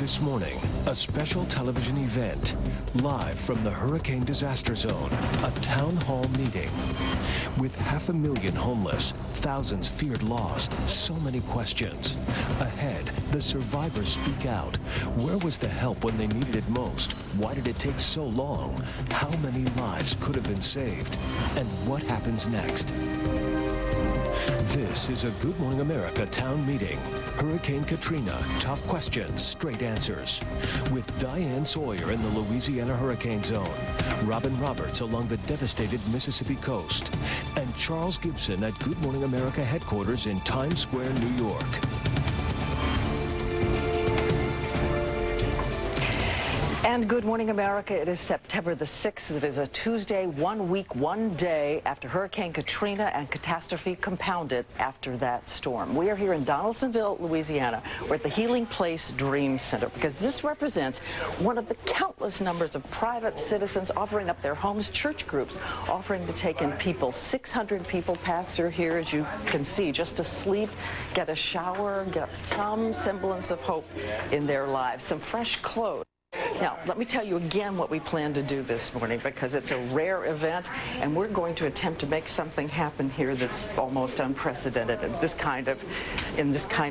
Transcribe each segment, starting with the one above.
This morning, a special television event, live from the hurricane disaster zone, a town hall meeting. With 500,000 homeless, thousands feared lost, so many questions. Ahead, the survivors speak out. Where was the help when they needed it most? Why did it take so long? How many lives could have been saved? And what happens next? This is a Good Morning America town meeting. Hurricane Katrina, tough questions, straight answers. With Diane Sawyer in the Louisiana hurricane zone, Robin Roberts along the devastated Mississippi coast, and Charles Gibson at Good Morning America headquarters in Times Square, New York. And Good Morning America, it is September the 6th. It is a Tuesday, 1 week, 1 day after Hurricane Katrina and catastrophe compounded after that storm. We are here in Donaldsonville, Louisiana. We're at the Healing Place Dream Center because this represents one of the countless numbers of private citizens offering up their homes, church groups offering to take in people. 600 people pass through here, as you can see, just to sleep, get a shower, get some semblance of hope in their lives, some fresh clothes. Now, let me tell you again what we plan to do this morning, because it's a rare event, and we're going to attempt to make something happen here that's almost unprecedented in this kind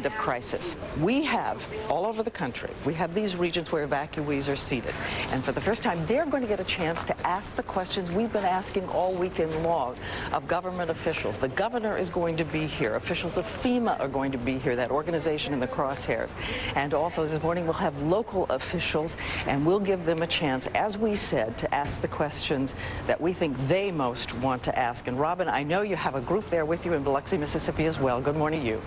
of crisis. We have, all over the country, we have these regions where evacuees are seated, and for the first time, they're going to get a chance to ask the questions we've been asking all weekend long of government officials. The governor is going to be here. Officials of FEMA are going to be here, that organization in the crosshairs. And also this morning, we'll have local officials, and we'll give them a chance, as we said, to ask the questions that we think they most want to ask. And Robin, I know you have a group there with you in Biloxi, Mississippi as well. Good morning to you.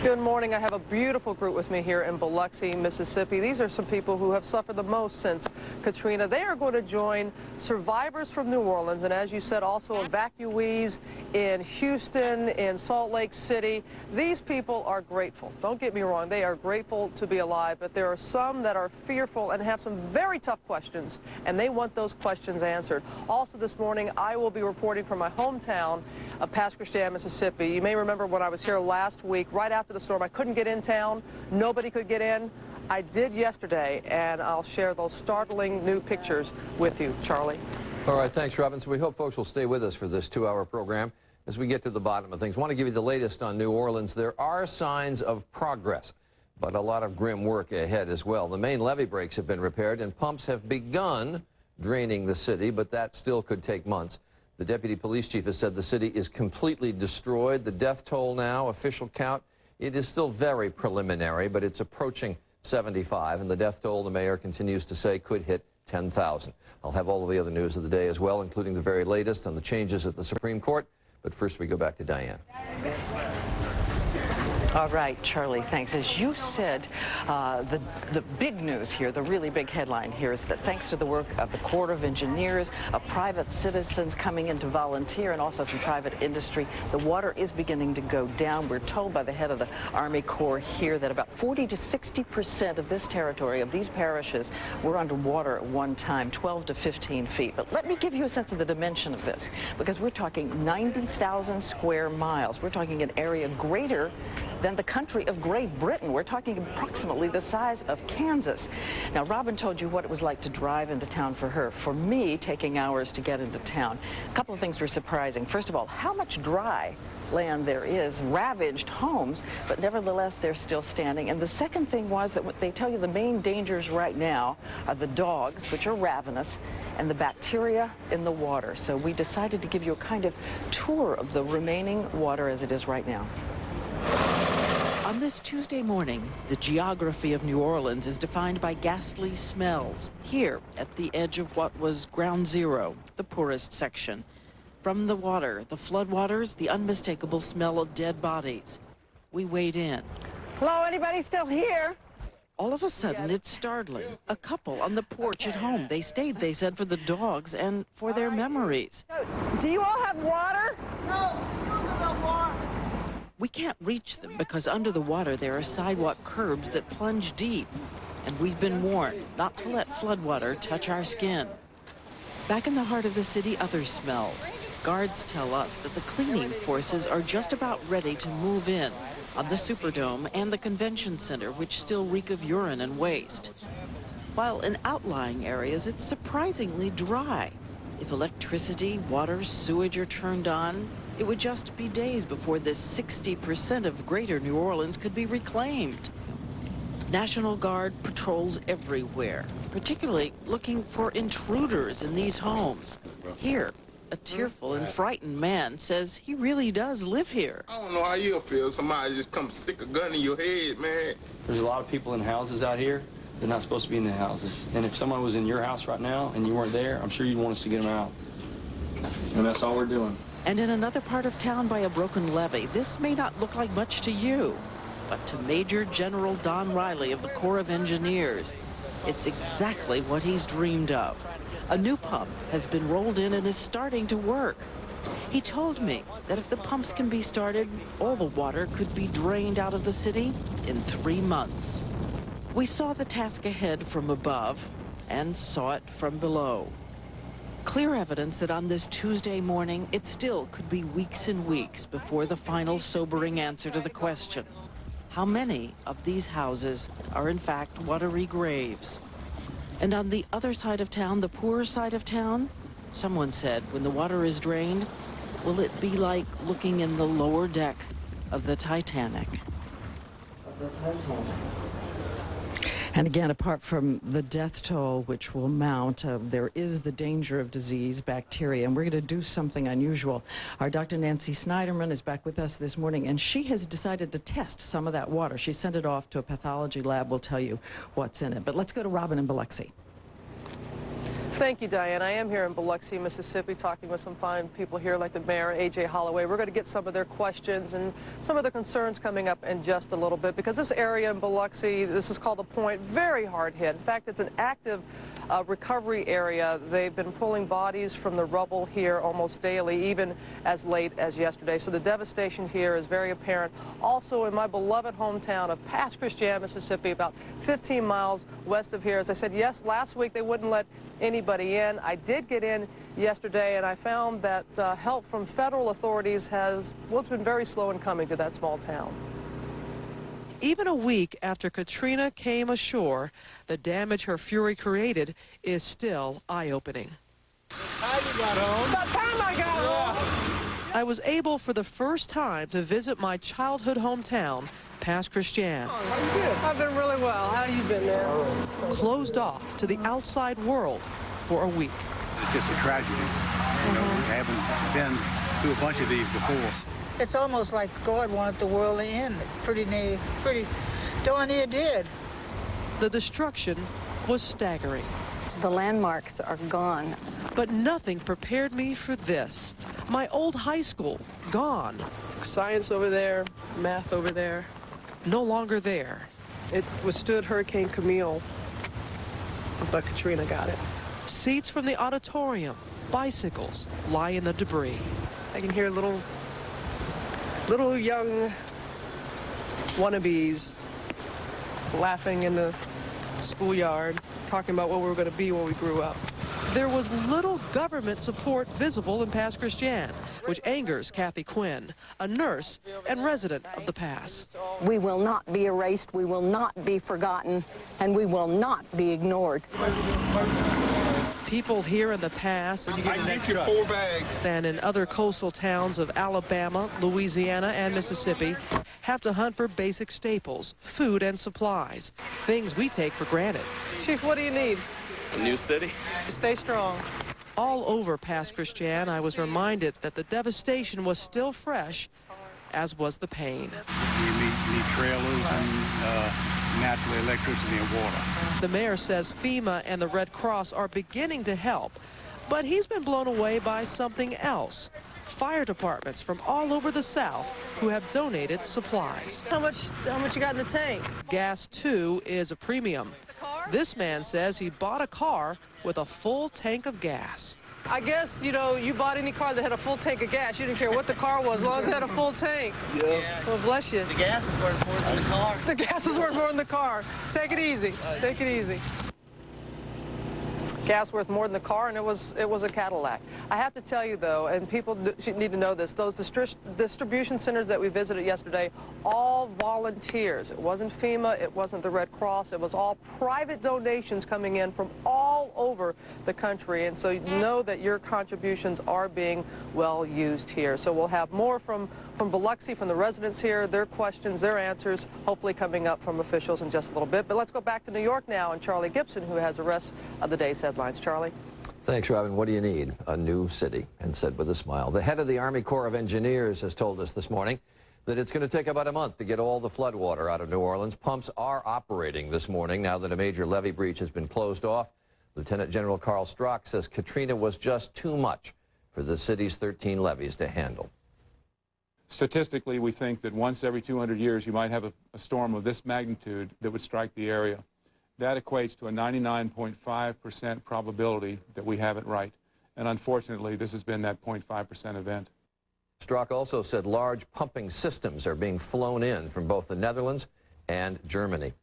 Good morning. I have a beautiful group with me here in Biloxi, Mississippi. These are some people who have suffered the most since Katrina. They are going to join survivors from New Orleans, and as you said, also evacuees in Houston, in Salt Lake City. These people are grateful. Don't get me wrong. They are grateful to be alive, but there are some that are fearful and have some very tough questions, and they want those questions answered. Also this morning, I will be reporting from my hometown of Pasquotank, Mississippi. You may remember when I was here last week, right after the storm, I couldn't get in town. Nobody could get in. I did yesterday, and I'll share those startling new pictures with you, Charlie. All right, thanks, Robin. So we hope folks will stay with us for this 2-hour program as we get to the bottom of things. I want to give you the latest on New Orleans. There are signs of progress, but a lot of grim work ahead as well. The main levee breaks have been repaired, and pumps have begun draining the city, but that still could take months. The deputy police chief has said the city is completely destroyed. The death toll now, official count, it is still very preliminary, but it's approaching 75, and the death toll, the mayor continues to say, could hit 10,000. I'll have all of the other news of the day as well, including the very latest on the changes at the Supreme Court. But first, we go back to Diane. All right, Charlie, thanks. As you said, the big news here, the really big headline here is that thanks to the work of the Corps of Engineers, of private citizens coming in to volunteer, and also some private industry, the water is beginning to go down. We're told by the head of the Army Corps here that about 40 to 60% of this territory, of these parishes, were underwater at one time, 12 to 15 feet. But let me give you a sense of the dimension of this, because we're talking 90,000 square miles. We're talking an area greater than the country of Great Britain. We're talking approximately the size of Kansas. Now, Robin told you what it was like to drive into town for her. For me, taking hours to get into town. A couple of things were surprising. First of all, how much dry land there is, ravaged homes, but nevertheless, they're still standing. And the second thing was that what they tell you the main dangers right now are the dogs, which are ravenous, and the bacteria in the water. So we decided to give you a kind of tour of the remaining water as it is right now. On this Tuesday morning, the geography of New Orleans is defined by ghastly smells. Here, at the edge of what was ground zero, the poorest section. From the water, the floodwaters, the unmistakable smell of dead bodies. We wade in. Hello, anybody still here? All of a sudden, it's startling. A couple on the porch at home. They stayed, they said, for the dogs and for their memories. Do you all have water? No, we use the water. We can't reach them because under the water there are sidewalk curbs that plunge deep. And we've been warned not to let floodwater touch our skin. Back in the heart of the city, other smells. Guards tell us that the cleaning forces are just about ready to move in. on the Superdome and the Convention Center, which still reek of urine and waste. While in outlying areas, it's surprisingly dry. If electricity, water, sewage are turned on, it would just be days before this 60% of greater New Orleans could be reclaimed. National Guard patrols everywhere, particularly looking for intruders in these homes. Here, a tearful and frightened man says he really does live here. I don't know how you'll feel. Somebody just come stick a gun in your head, man. There's a lot of people in houses out here. They're not supposed to be in the houses. And if someone was in your house right now and you weren't there, I'm sure you'd want us to get them out. And that's all we're doing. And in another part of town by a broken levee, this may not look like much to you, but to Major General Don Riley of the Corps of Engineers, it's exactly what he's dreamed of. A new pump has been rolled in and is starting to work. He told me that if the pumps can be started, all the water could be drained out of the city in 3 months. We saw the task ahead from above and saw it from below. Clear evidence that on this Tuesday morning, it still could be weeks and weeks before the final sobering answer to the question: how many of these houses are in fact watery graves? And on the other side of town, the poorer side of town, someone said when the water is drained, will it be like looking in the lower deck of the Titanic? And again, apart from the death toll, which will mount, there is the danger of disease, bacteria, and we're going to do something unusual. Our Dr. Nancy Snyderman is back with us this morning, and she has decided to test some of that water. She sent it off to a pathology lab. We'll tell you what's in it. But let's go to Robin in Biloxi. Thank you, Diane. I am here in Biloxi, Mississippi, talking with some fine people here like the mayor, A.J. Holloway. We're going to get some of their questions and some of their concerns coming up in just a little bit, because this area in Biloxi, this is called the Point, very hard hit. In fact, it's an active recovery area. They've been pulling bodies from the rubble here almost daily, even as late as yesterday. So the devastation here is very apparent. Also in my beloved hometown of Pass Christian, Mississippi, about 15 miles west of here. As I said, yes, last week they wouldn't let anybody in. I did get in yesterday, and I found that help from federal authorities has, well, it's been very slow in coming to that small town. Even a week after Katrina came ashore, the damage her fury created is still eye-opening. How you got home? About time I got home. I was able for the first time to visit my childhood hometown, Pass Christian. How you been? I've been really well. How you been, man? Closed off to the outside world for a week. It's just a tragedy. You know, we haven't been through a bunch of these before. It's almost like God wanted the world to end. Pretty darn near did. The destruction was staggering. The landmarks are gone. But nothing prepared me for this. My old high school, gone. Science over there, math over there. No longer there. It withstood Hurricane Camille, but Katrina got it. Seats from the auditorium, bicycles lie in the debris. I can hear little young wannabes laughing in the schoolyard, talking about what we were going to be when we grew up. There was little government support visible in Pass Christian, which angers Kathy Quinn, a nurse and resident of the Pass. We will not be erased, we will not be forgotten, and we will not be ignored. People here in the Pass I get you 4 bags. and in other coastal towns of Alabama, Louisiana, and Mississippi have to hunt for basic staples, food and supplies, things we take for granted. Chief, what do you need? A new city. Stay strong. All over Pass Christian, I was reminded that the devastation was still fresh, as was the pain. We need trailers and naturally electricity and water. The mayor says FEMA and the Red Cross are beginning to help, but he's been blown away by something else. Fire departments from all over the South who have donated supplies. How much you got in the tank? Gas, too, is a premium. This man says he bought a car with a full tank of gas. I guess, you know, you bought any car that had a full tank of gas. You didn't care what the car was, as long as it had a full tank. Yeah. Well, bless you. The gas is worth more than the car. The gas is worth more than the car. Take it easy. Take it easy. Gas worth more than the car, and it was a Cadillac. I have to tell you, though, and people need to know this, those distribution centers that we visited yesterday, all volunteers. It wasn't FEMA, it wasn't the Red Cross, it was all private donations coming in from all over the country, and so you know that your contributions are being well used here. So we'll have more from Biloxi, from the residents here, their questions, their answers, hopefully coming up from officials in just a little bit. But let's go back to New York now, and Charlie Gibson, who has the rest of the day's headlines. Charlie? Thanks, Robin. What do you need? A new city, and said with a smile. The head of the Army Corps of Engineers has told us this morning that it's going to take about a month to get all the flood water out of New Orleans. Pumps are operating this morning now that a major levee breach has been closed off. Lieutenant General Carl Strock says Katrina was just too much for the city's 13 levees to handle. Statistically, we think that once every 200 years you might have a storm of this magnitude that would strike the area. That equates to a 99.5% probability that we have it right. And unfortunately, this has been that 0.5% event. Strock also said large pumping systems are being flown in from both the Netherlands and Germany.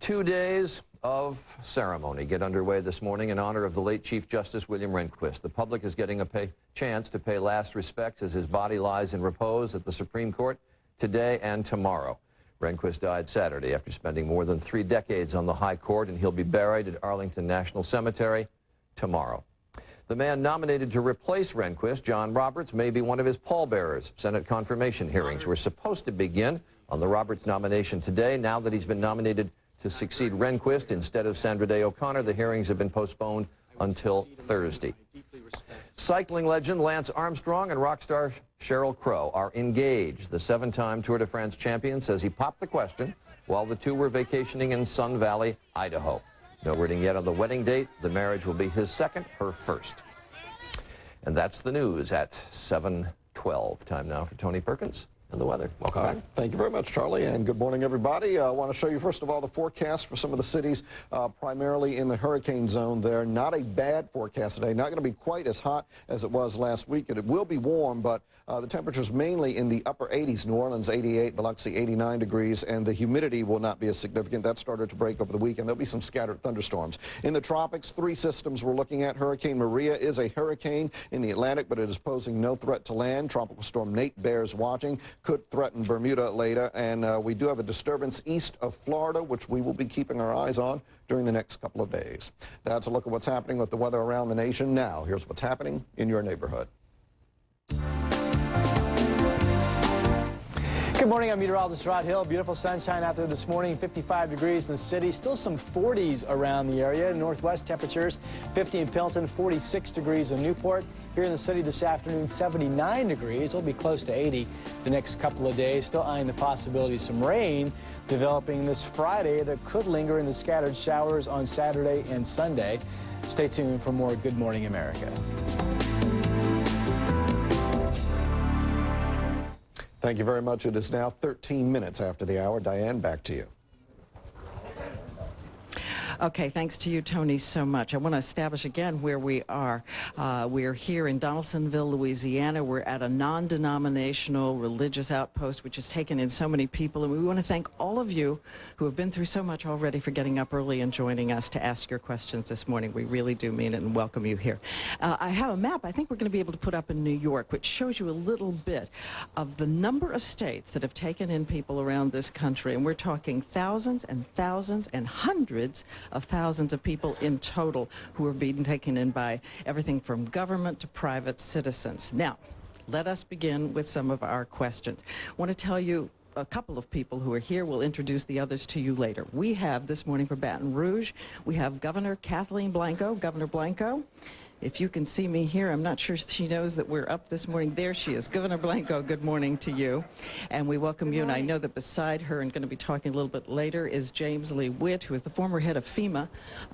2 days of ceremony get underway this morning in honor of the late Chief Justice William Rehnquist. The public is getting a chance to pay last respects as his body lies in repose at the Supreme Court today and tomorrow. Rehnquist died Saturday after spending more than 3 decades on the High Court, and he'll be buried at Arlington National Cemetery tomorrow. The man nominated to replace Rehnquist, John Roberts, may be one of his pallbearers. Senate confirmation hearings were supposed to begin on the Roberts nomination today. Now that he's been nominated to succeed Rehnquist instead of Sandra Day O'Connor, the hearings have been postponed until Thursday. Cycling legend Lance Armstrong and rock star Sheryl Crow are engaged. The 7-time Tour de France champion says he popped the question while the two were vacationing in Sun Valley, Idaho. No wording yet on the wedding date. The marriage will be his second, her first. And that's the news at 7:12. Time now for Tony Perkins and the weather. Welcome back. Thank you very much, Charlie, and good morning, everybody. I want to show you, first of all, the forecast for some of the cities, primarily in the hurricane zone there. Not a bad forecast today. Not going to be quite as hot as it was last week. It will be warm, but the temperatures mainly in the upper 80s. New Orleans, 88, Biloxi, 89 degrees, and the humidity will not be as significant. That started to break over the weekend. There'll be some scattered thunderstorms. In the tropics, 3 systems we're looking at. Hurricane Maria is a hurricane in the Atlantic, but it is posing no threat to land. Tropical storm Nate bears watching. Could threaten Bermuda later, and we do have a disturbance east of Florida, which we will be keeping our eyes on during the next couple of days. That's a look at what's happening with the weather around the nation. Now, here's what's happening in your neighborhood. Good morning, I'm meteorologist Rod Hill. Beautiful sunshine out there this morning, 55 degrees in the city. Still some 40s around the area. Northwest temperatures, 50 in Pendleton, 46 degrees in Newport. Here in the city this afternoon, 79 degrees. It'll be close to 80 the next couple of days. Still eyeing the possibility of some rain developing this Friday that could linger in the scattered showers on Saturday and Sunday. Stay tuned for more Good Morning America. Thank you very much. It is now 13 minutes after the hour. Diane, back to you. Okay, thanks to you, Tony, so much. I want to establish again where we are. We're here in Donaldsonville, Louisiana. We're at a non-denominational religious outpost, which has taken in so many people. And we want to thank all of you who have been through so much already for getting up early and joining us to ask your questions this morning. We really do mean it and welcome you here. I have a map I think we're going to be able to put up in New York, which shows you a little bit of the number of states that have taken in people around this country. And we're talking thousands and thousands and hundreds of thousands of people in total who are being taken in by everything from government to private citizens. Now, let us begin with some of our questions. I want to tell you a couple of people who are here. We'll introduce the others to you later. We have this morning for Baton Rouge, we have Governor Kathleen Blanco. Governor Blanco, if you can see me here, I'm not sure she knows that we're up this morning. There she is. Governor Blanco, good morning to you. And we welcome you. And I know that beside her, and going to be talking a little bit later, is James Lee Witt, who is the former head of FEMA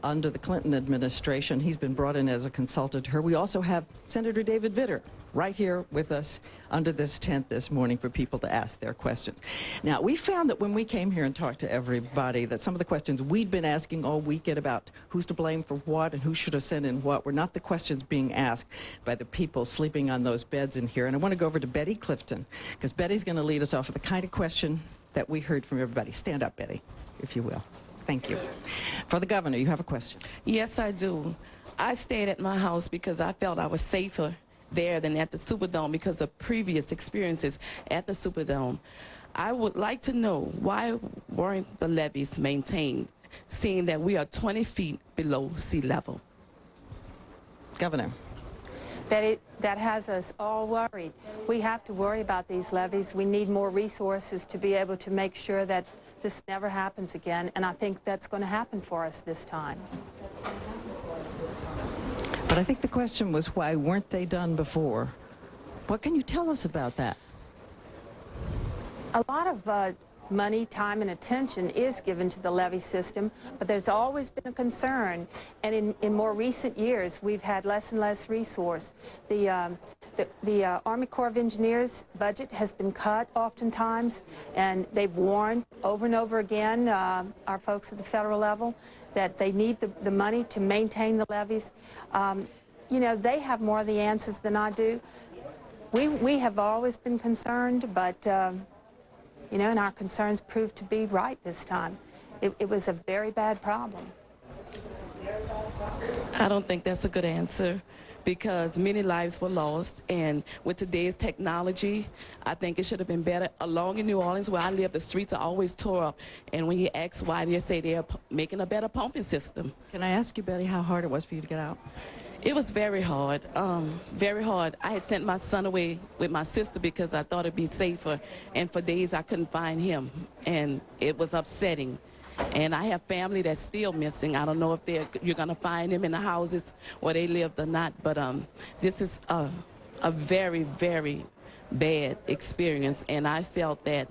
under the Clinton administration. He's been brought in as a consultant to her. We also have Senator David Vitter right here with us under this tent this morning for people to ask their questions. Now, we found that when we came here and talked to everybody that some of the questions we'd been asking all weekend about who's to blame for what and who should have sent in what were not the questions being asked by the people sleeping on those beds in here. And I want to go over to Betty Clifton, because Betty's going to lead us off with the kind of question that we heard from everybody. Stand up, Betty, if you will. Thank you. For the governor, you have a question. Yes, I do. I stayed at my house because I felt I was safer there than at the Superdome because of previous experiences at the Superdome. I would like to know why weren't the levees maintained, seeing that we are 20 feet below sea level? Governor. That has us all worried. We have to worry about these levees. We need more resources to be able to make sure that this never happens again, and I think that's going to happen for us this time. But I think the question was, why weren't they done before? What can you tell us about that? A lot of money, time, and attention is given to the levee system, but there's always been a concern, and in more recent years, we've had less and less resource. The Army Corps of Engineers budget has been cut oftentimes, and they've warned over and over again, our folks at the federal level, that they need the money to maintain the levees. You know, they have more of the answers than I do. We have always been concerned, but you know, and our concerns proved to be right this time. It was a very bad problem. I don't think that's a good answer because many lives were lost, and with today's technology, I think it should have been better. Along in New Orleans where I live, the streets are always tore up, and when you ask why, they say they're making a better pumping system. Can I ask you, Betty, how hard it was for you to get out? It was very hard, very hard. I had sent my son away with my sister because I thought it'd be safer, and for days I couldn't find him, and it was upsetting. And I have family that's still missing. I don't know if you're going to find them in the houses where they lived or not, but this is a very, very bad experience, and I felt that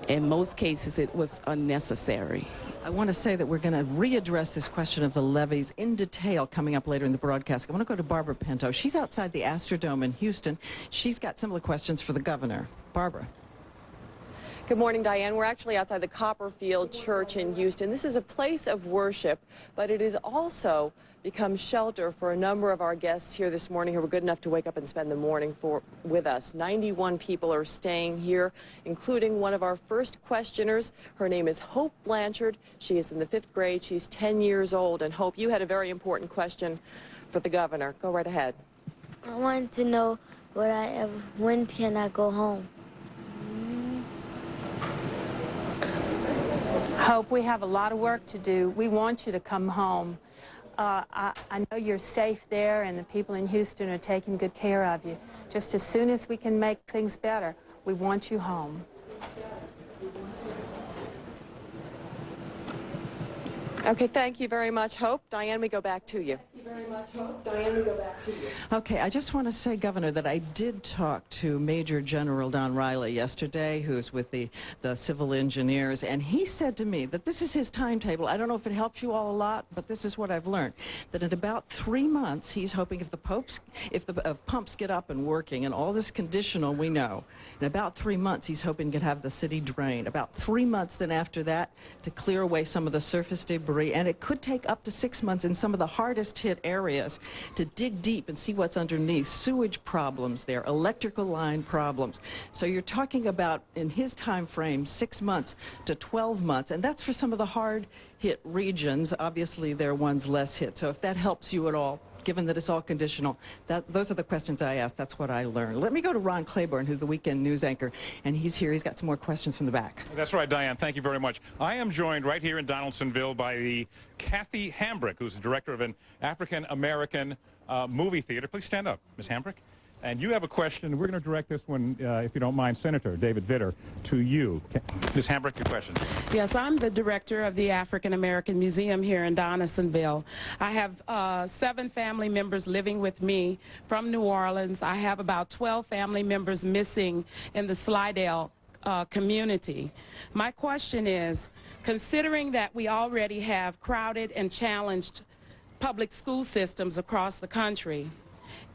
in most cases it was unnecessary. I want to say that we're going to readdress this question of the levees in detail coming up later in the broadcast. I want to go to Barbara Pinto. She's outside the Astrodome in Houston. She's got similar questions for the governor. Barbara. Good morning, Diane. We're actually outside the Copperfield Church in Houston. This is a place of worship, but it has also become shelter for a number of our guests here this morning who were good enough to wake up and spend the morning with us. 91 people are staying here, including one of our first questioners. Her name is Hope Blanchard. She is in the 5th grade. She's 10 years old. And Hope, you had a very important question for the governor. Go right ahead. I wanted to know when can I go home? Hope, we have a lot of work to do. We want you to come home. I know you're safe there, and the people in Houston are taking good care of you. Just as soon as we can make things better, we want you home. Okay, thank you very much, Hope. Diane, we go back to you. Thank you very much, Hope. Diane, we go back to you. Okay, I just want to say, Governor, that I did talk to Major General Don Riley yesterday, who's with the civil engineers, and he said to me that this is his timetable. I don't know if it helps you all a lot, but this is what I've learned, that in about 3 months, he's hoping if the pumps get up and working, and all this conditional we know, in about 3 months, he's hoping to have the city drained. About 3 months then after that to clear away some of the surface debris, and it could take up to 6 months in some of the hardest hit areas to dig deep and see what's underneath. Sewage problems there, electrical line problems. So you're talking about, in his time frame, 6 months to 12 months, and that's for some of the hard hit regions. Obviously, there are ones less hit. So if that helps you at all, given that it's all conditional, those are the questions I asked. That's what I learned. Let me go to Ron Claiborne, who's the weekend news anchor, and he's here. He's got some more questions from the back. That's right, Diane. Thank you very much. I am joined right here in Donaldsonville by the Kathy Hambrick, who's the director of an African-American movie theater. Please stand up, Ms. Hambrick. And you have a question. We're going to direct this one, if you don't mind, Senator David Vitter, to you. Ms. Hambrick, your question. Yes, I'm the director of the African American Museum here in Donaldsonville. I have 7 family members living with me from New Orleans. I have about 12 family members missing in the Slidell community. My question is, considering that we already have crowded and challenged public school systems across the country,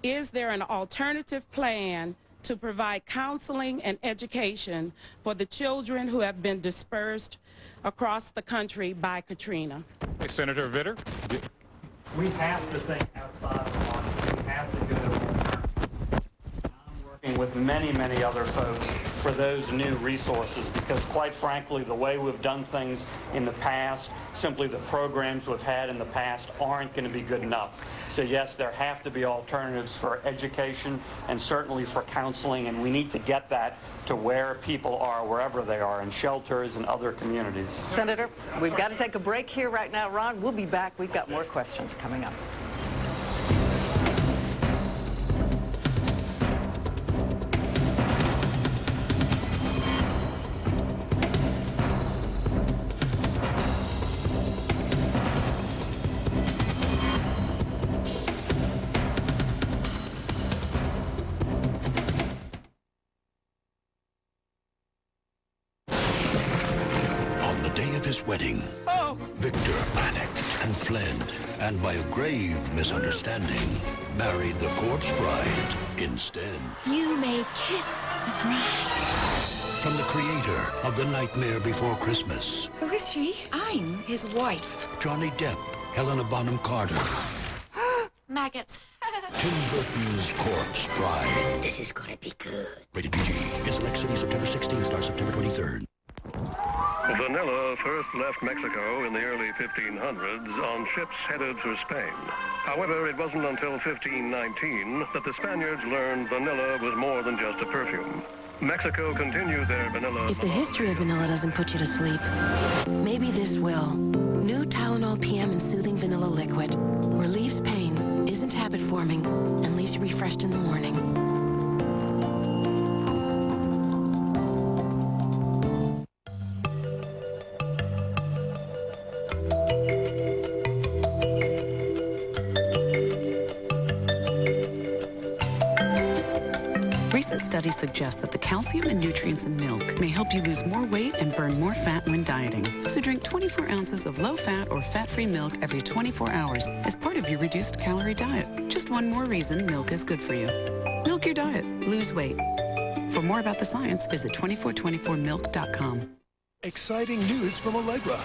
is there an alternative plan to provide counseling and education for the children who have been dispersed across the country by Katrina? Hey, Senator Vitter. We have to think outside the box. We have to go. I'm working working with many, many other folks for those new resources, because quite frankly, the way we've done things in the past, simply the programs we've had in the past aren't going to be good enough. So yes, there have to be alternatives for education and certainly for counseling, and we need to get that to where people are, wherever they are, in shelters and other communities. Senator, we've got to take a break here right now. Ron, we'll be back. We've got more questions coming up. Wedding. Victor panicked and fled, and by a grave misunderstanding, married the corpse bride instead. You may kiss the bride. From the creator of The Nightmare Before Christmas. Who is she? I'm his wife. Johnny Depp, Helena Bonham Carter. Maggots. Tim Burton's Corpse Bride. This is gonna be good. Rated PG. In select cities September 16th, starts September 23rd. Vanilla first left Mexico in the early 1500s on ships headed for Spain. However, it wasn't until 1519 that the Spaniards learned vanilla was more than just a perfume. Mexico continued their vanilla... If the history of vanilla doesn't put you to sleep, maybe this will. New Tylenol PM and Soothing Vanilla Liquid relieves pain, isn't habit-forming, and leaves you refreshed in the morning. Recent studies suggest that the calcium and nutrients in milk may help you lose more weight and burn more fat when dieting. So drink 24 ounces of low-fat or fat-free milk every 24 hours as part of your reduced calorie diet. Just one more reason milk is good for you. Milk your diet. Lose weight. For more about the science, visit 2424milk.com. Exciting news from Allegra.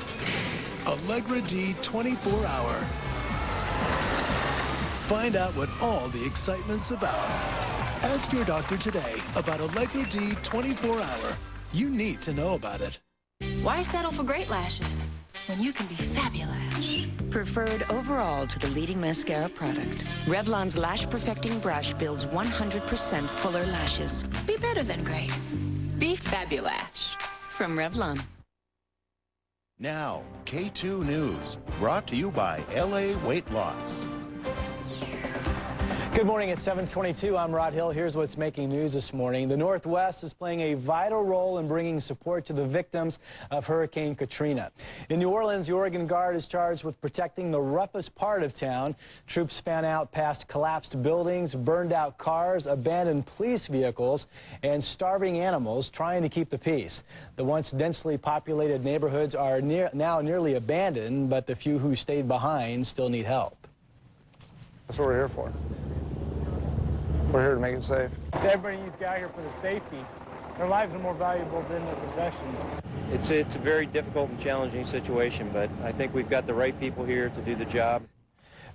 Allegra D 24-hour. Find out what all the excitement's about. Ask your doctor today about Allegra D 24-hour. You need to know about it. Why settle for great lashes when you can be fabulous? Preferred overall to the leading mascara product. Revlon's Lash Perfecting Brush builds 100% fuller lashes. Be better than great. Be fabulous. From Revlon. Now, K2 News, brought to you by LA Weight Loss. Good morning, it's 7:22. I'm Rod Hill. Here's what's making news this morning. The Northwest is playing a vital role in bringing support to the victims of Hurricane Katrina. In New Orleans, the Oregon Guard is charged with protecting the roughest part of town. Troops fan out past collapsed buildings, burned out cars, abandoned police vehicles, and starving animals trying to keep the peace. The once densely populated neighborhoods are now nearly abandoned, but the few who stayed behind still need help. That's what we're here for. We're here to make it safe. Everybody needs to get out here for their safety. Their lives are more valuable than their possessions. It's a very difficult and challenging situation, but I think we've got the right people here to do the job.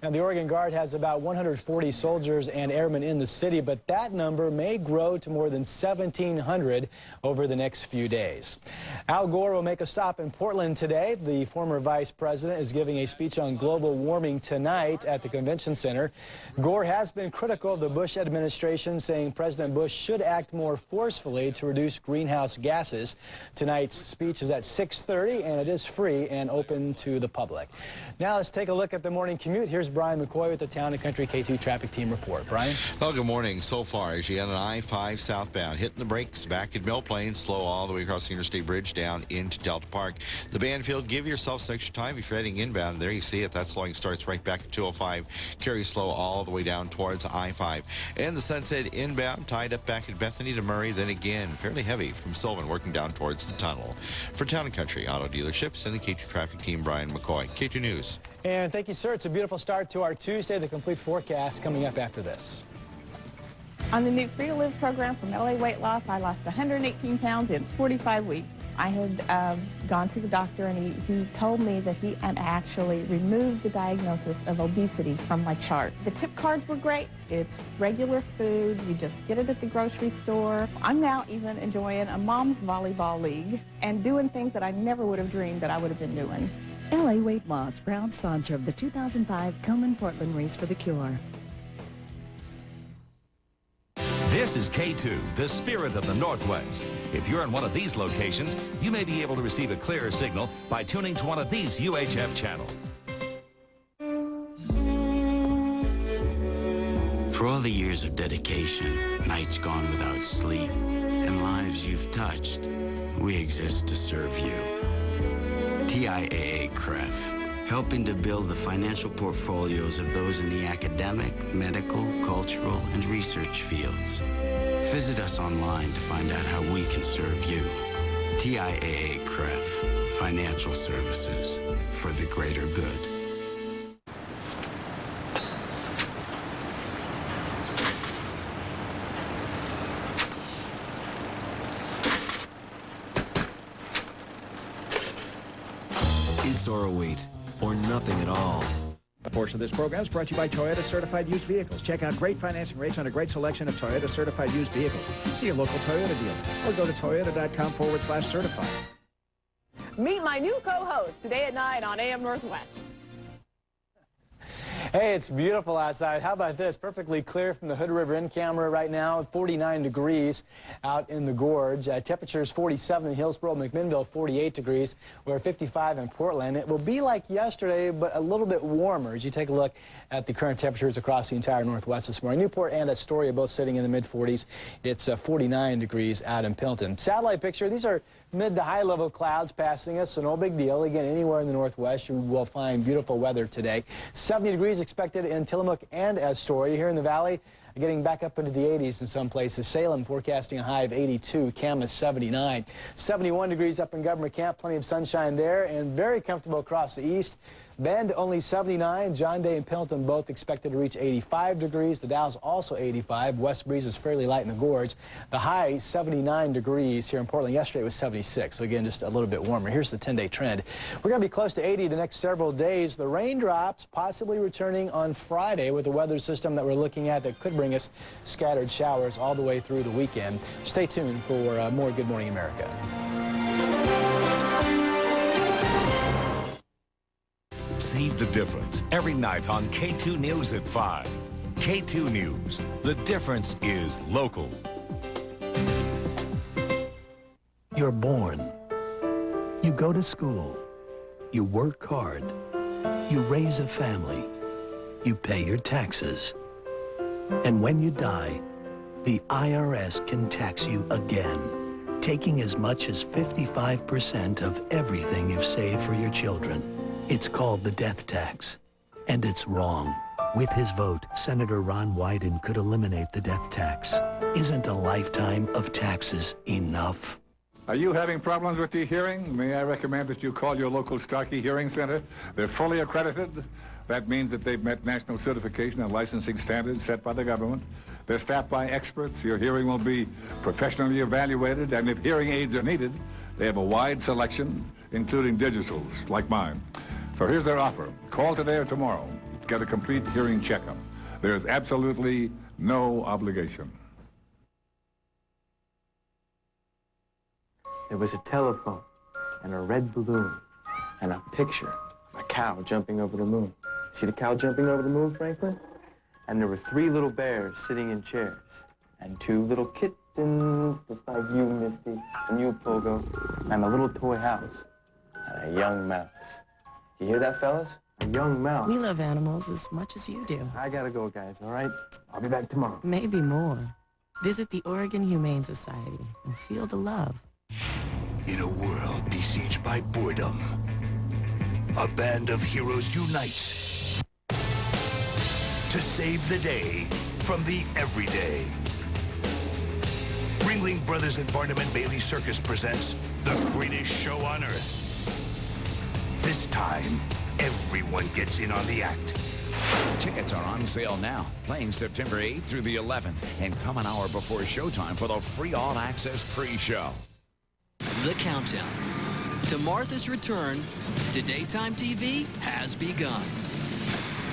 Now, the Oregon Guard has about 140 soldiers and airmen in the city, but that number may grow to more than 1,700 over the next few days. Al Gore will make a stop in Portland today. The former vice president is giving a speech on global warming tonight at the convention center. Gore has been critical of the Bush administration, saying President Bush should act more forcefully to reduce greenhouse gases. Tonight's speech is at 6:30, and it is free and open to the public. Now let's take a look at the morning commute. Here's Brian McCoy with the Town and Country K2 Traffic Team report. Brian? Well, good morning. So far, as you get on I-5 southbound, hitting the brakes back at Mill Plain, slow all the way across the Interstate Bridge down into Delta Park. The Banfield, give yourself some extra time if you're heading inbound. There you see it. That slowing starts right back at 205. Carries slow all the way down towards I-5. And the Sunset inbound, tied up back at Bethany to Murray. Then again, fairly heavy from Sylvan, working down towards the tunnel. For Town and Country Auto Dealerships and the K2 Traffic Team, Brian McCoy. K2 News. And thank you, sir. It's a beautiful start to our Tuesday. The complete forecast coming up after this. On the new Free to Live program from LA Weight Loss, I lost 118 pounds in 45 weeks. I had gone to the doctor, and he told me that he had actually removed the diagnosis of obesity from my chart. The tip cards were great. It's regular food. You just get it at the grocery store. I'm now even enjoying a mom's volleyball league and doing things that I never would have dreamed that I would have been doing. LA Weight Loss, proud sponsor of the 2005 Komen-Portland Race for the Cure. This is K2, the spirit of the Northwest. If you're in one of these locations, you may be able to receive a clearer signal by tuning to one of these UHF channels. For all the years of dedication, nights gone without sleep, and lives you've touched, we exist to serve you. TIAA CREF, helping to build the financial portfolios of those in the academic, medical, cultural, and research fields. Visit us online to find out how we can serve you. TIAA CREF, financial services for the greater good. It's or a wheat, or nothing at all. A portion of this program is brought to you by Toyota Certified Used Vehicles. Check out great financing rates on a great selection of Toyota Certified Used Vehicles. See your local Toyota dealer or go to toyota.com/certified. Meet my new co-host today at 9 on AM Northwest. Hey, it's beautiful outside. How about this? Perfectly clear from the Hood River in camera right now. 49 degrees out in the gorge. Temperatures 47 in Hillsboro, McMinnville 48 degrees. We're 55 in Portland. It will be like yesterday, but a little bit warmer as you take a look at the current temperatures across the entire Northwest this morning. Newport and Astoria both sitting in the mid-40s. It's 49 degrees out in Pilton. Satellite picture, these are mid to high level clouds passing us, so no big deal. Again, anywhere in the Northwest, you will find beautiful weather today. 70 degrees expected in Tillamook and Astoria. Here in the valley, getting back up into the 80s in some places. Salem forecasting a high of 82, Camas 79. 71 degrees up in Governor Camp, plenty of sunshine there, and very comfortable across the east. Bend only 79. John Day and Pendleton both expected to reach 85 degrees. The Dow's also 85. West breeze is fairly light in the gorge. The high 79 degrees here in Portland. Yesterday it was 76, so again just a little bit warmer. Here's the 10-day trend. We're going to be close to 80 the next several days. The raindrops possibly returning on Friday with the weather system that we're looking at that could bring us scattered showers all the way through the weekend. Stay tuned for more Good Morning America. See the difference every night on K2 News at 5. K2 News. The difference is local. You're born. You go to school. You work hard. You raise a family. You pay your taxes. And when you die, the IRS can tax you again, taking as much as 55% of everything you've saved for your children. It's called the death tax, and it's wrong. With his vote, Senator Ron Wyden could eliminate the death tax. Isn't a lifetime of taxes enough? Are you having problems with your hearing? May I recommend that you call your local Starkey Hearing Center. They're fully accredited. That means that they've met national certification and licensing standards set by the government. They're staffed by experts. Your hearing will be professionally evaluated, and if hearing aids are needed, they have a wide selection, including digitals like mine. So here's their offer. Call today or tomorrow. Get a complete hearing checkup. There's absolutely no obligation. There was a telephone and a red balloon and a picture of a cow jumping over the moon. See the cow jumping over the moon, Franklin? And there were 3 little bears sitting in chairs and 2 little kittens, just like you, Misty, and you, Pogo, and a little toy house and a young mouse. You hear that, fellas? A young mouse. We love animals as much as you do. I gotta go, guys, all right? I'll be back tomorrow. Maybe more. Visit the Oregon Humane Society and feel the love. In a world besieged by boredom, a band of heroes unites to save the day from the everyday. Ringling Brothers and Barnum and Bailey Circus presents the greatest show on earth. This time, everyone gets in on the act. Tickets are on sale now, playing September 8th through the 11th, and come an hour before showtime for the free all-access pre-show. The countdown to Martha's return to daytime TV has begun.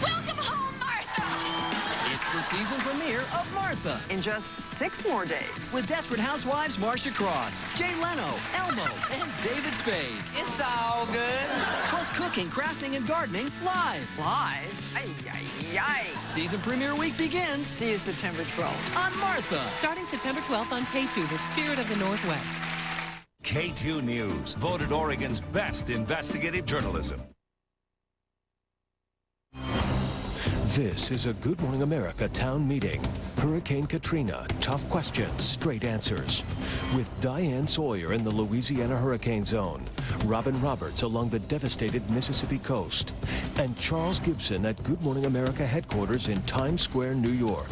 Welcome home, Martha! It's the season premiere of Martha. In just 6 more days. With Desperate Housewives Marcia Cross, Jay Leno, Elmo, and David Spade. It's all good. Plus cooking, crafting, and gardening live. Live? Ay, ay, ay. Season premiere week begins. See you September 12th. On Martha. Starting September 12th on K2, The Spirit of the Northwest. K2 News, voted Oregon's best investigative journalism. This is a Good Morning America town meeting. Hurricane Katrina, tough questions, straight answers. With Diane Sawyer in the Louisiana hurricane zone, Robin Roberts along the devastated Mississippi coast, and Charles Gibson at Good Morning America headquarters in Times Square, New York.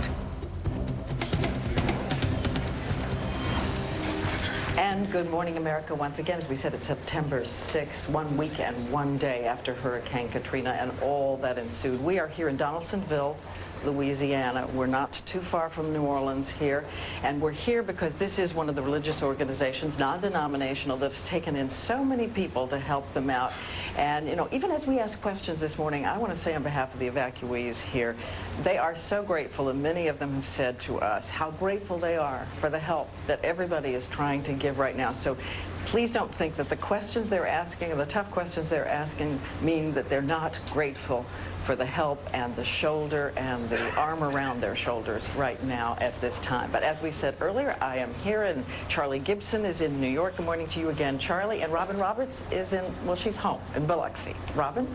And Good Morning America once again. As we said, it's September 6th, 1 week and 1 day after Hurricane Katrina and all that ensued. We are here in Donaldsonville, Louisiana. We're not too far from New Orleans here, and we're here because this is one of the religious organizations, non-denominational, that's taken in so many people to help them out. And, you know, even as we ask questions this morning, I want to say on behalf of the evacuees here, they are so grateful, and many of them have said to us how grateful they are for the help that everybody is trying to give right now. So please don't think that the questions they're asking, or the tough questions they're asking, mean that they're not grateful for the help and the shoulder and the arm around their shoulders right now at this time. But as we said earlier, I am here, and Charlie Gibson is in New York. Good morning to you again, Charlie. And Robin Roberts is in, well, she's home in Biloxi. Robin?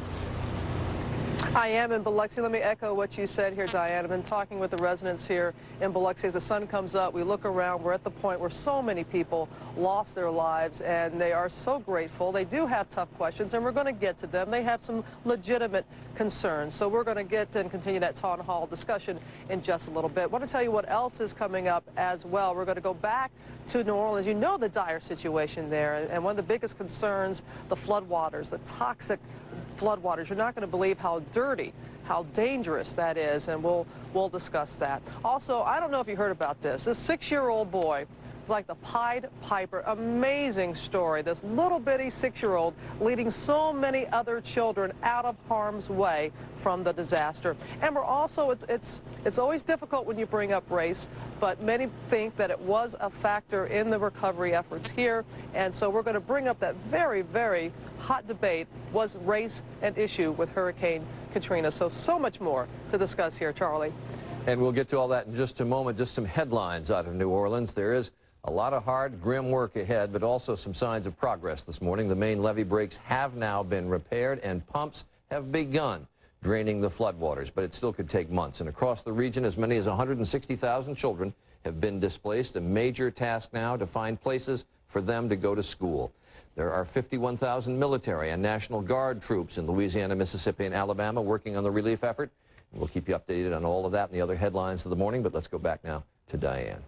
I am in Biloxi. Let me echo what you said here, Diane. I've been talking with the residents here in Biloxi. As the sun comes up, we look around. We're at the point where so many people lost their lives, and they are so grateful. They do have tough questions, and we're going to get to them. They have some legitimate concerns. So we're going to get and continue that town hall discussion in just a little bit. I want to tell you what else is coming up as well. We're going to go back to New Orleans. You know the dire situation there, and one of the biggest concerns, the floodwaters, the toxic floodwaters. You're not going to believe how dirty, how dangerous that is, and we'll discuss that. Also, I don't know if you heard about this. This 6-year-old boy is like the Pied Piper. Amazing story. This little bitty 6-year-old leading so many other children out of harm's way from the disaster. And we're also, it's always difficult when you bring up race, but many think that it was a factor in the recovery efforts here. And so we're going to bring up that very, very hot debate. Was race an issue with Hurricane Katrina? So much more to discuss here, Charlie. And we'll get to all that in just a moment. Just some headlines out of New Orleans. There is a lot of hard, grim work ahead, but also some signs of progress this morning. The main levee breaks have now been repaired, and pumps have begun draining the floodwaters, but it still could take months. And across the region, as many as 160,000 children have been displaced. A major task now to find places for them to go to school. There are 51,000 military and National Guard troops in Louisiana, Mississippi, and Alabama working on the relief effort. We'll keep you updated on all of that and the other headlines of the morning, but let's go back now to Diane.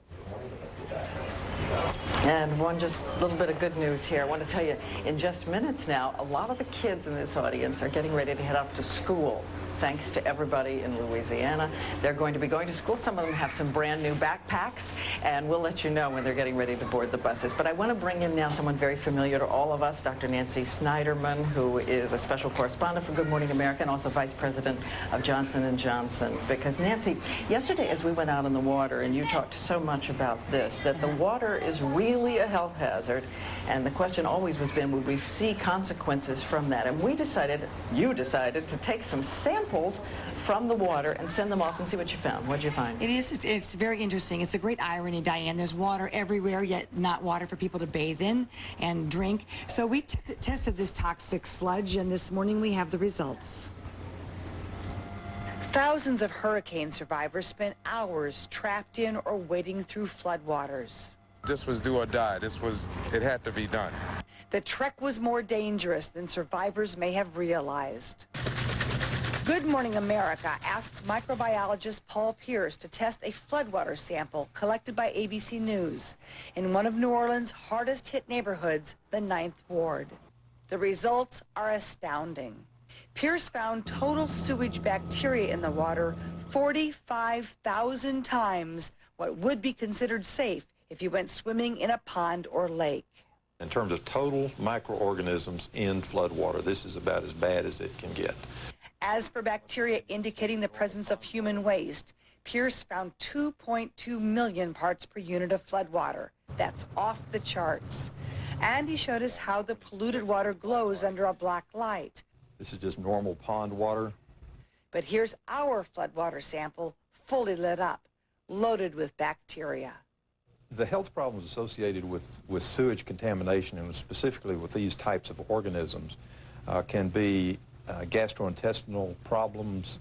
And one just little bit of good news here. I want to tell you, in just minutes now, a lot of the kids in this audience are getting ready to head off to school. Thanks to everybody in Louisiana. They're going to be going to school. Some of them have some brand new backpacks, and we'll let you know when they're getting ready to board the buses. But I want to bring in now someone very familiar to all of us, Dr. Nancy Snyderman, who is a special correspondent for Good Morning America and also vice president of Johnson & Johnson. Because Nancy, yesterday as we went out on the water, and you talked so much about this, that the water is really a health hazard, and the question always was been, would we see consequences from that? And we decided, you decided, to take some samples from the water and send them off and see what you found. What'd you find? It's very interesting. It's a great irony, Diane. There's water everywhere, yet not water for people to bathe in and drink. So we tested this toxic sludge, and this morning we have the results. Thousands of hurricane survivors spent hours trapped in or wading through floodwaters. This was do or die. It had to be done. The trek was more dangerous than survivors may have realized. Good Morning America asked microbiologist Paul Pierce to test a floodwater sample collected by ABC News in one of New Orleans' hardest hit neighborhoods, the 9th Ward. The results are astounding. Pierce found total sewage bacteria in the water 45,000 times what would be considered safe if you went swimming in a pond or lake. In terms of total microorganisms in floodwater, this is about as bad as it can get. As for bacteria indicating the presence of human waste, Pierce found 2.2 million parts per unit of floodwater. That's off the charts. And he showed us how the polluted water glows under a black light. This is just normal pond water. But here's our floodwater sample, fully lit up, loaded with bacteria. The health problems associated with sewage contamination, and specifically with these types of organisms, can be gastrointestinal problems,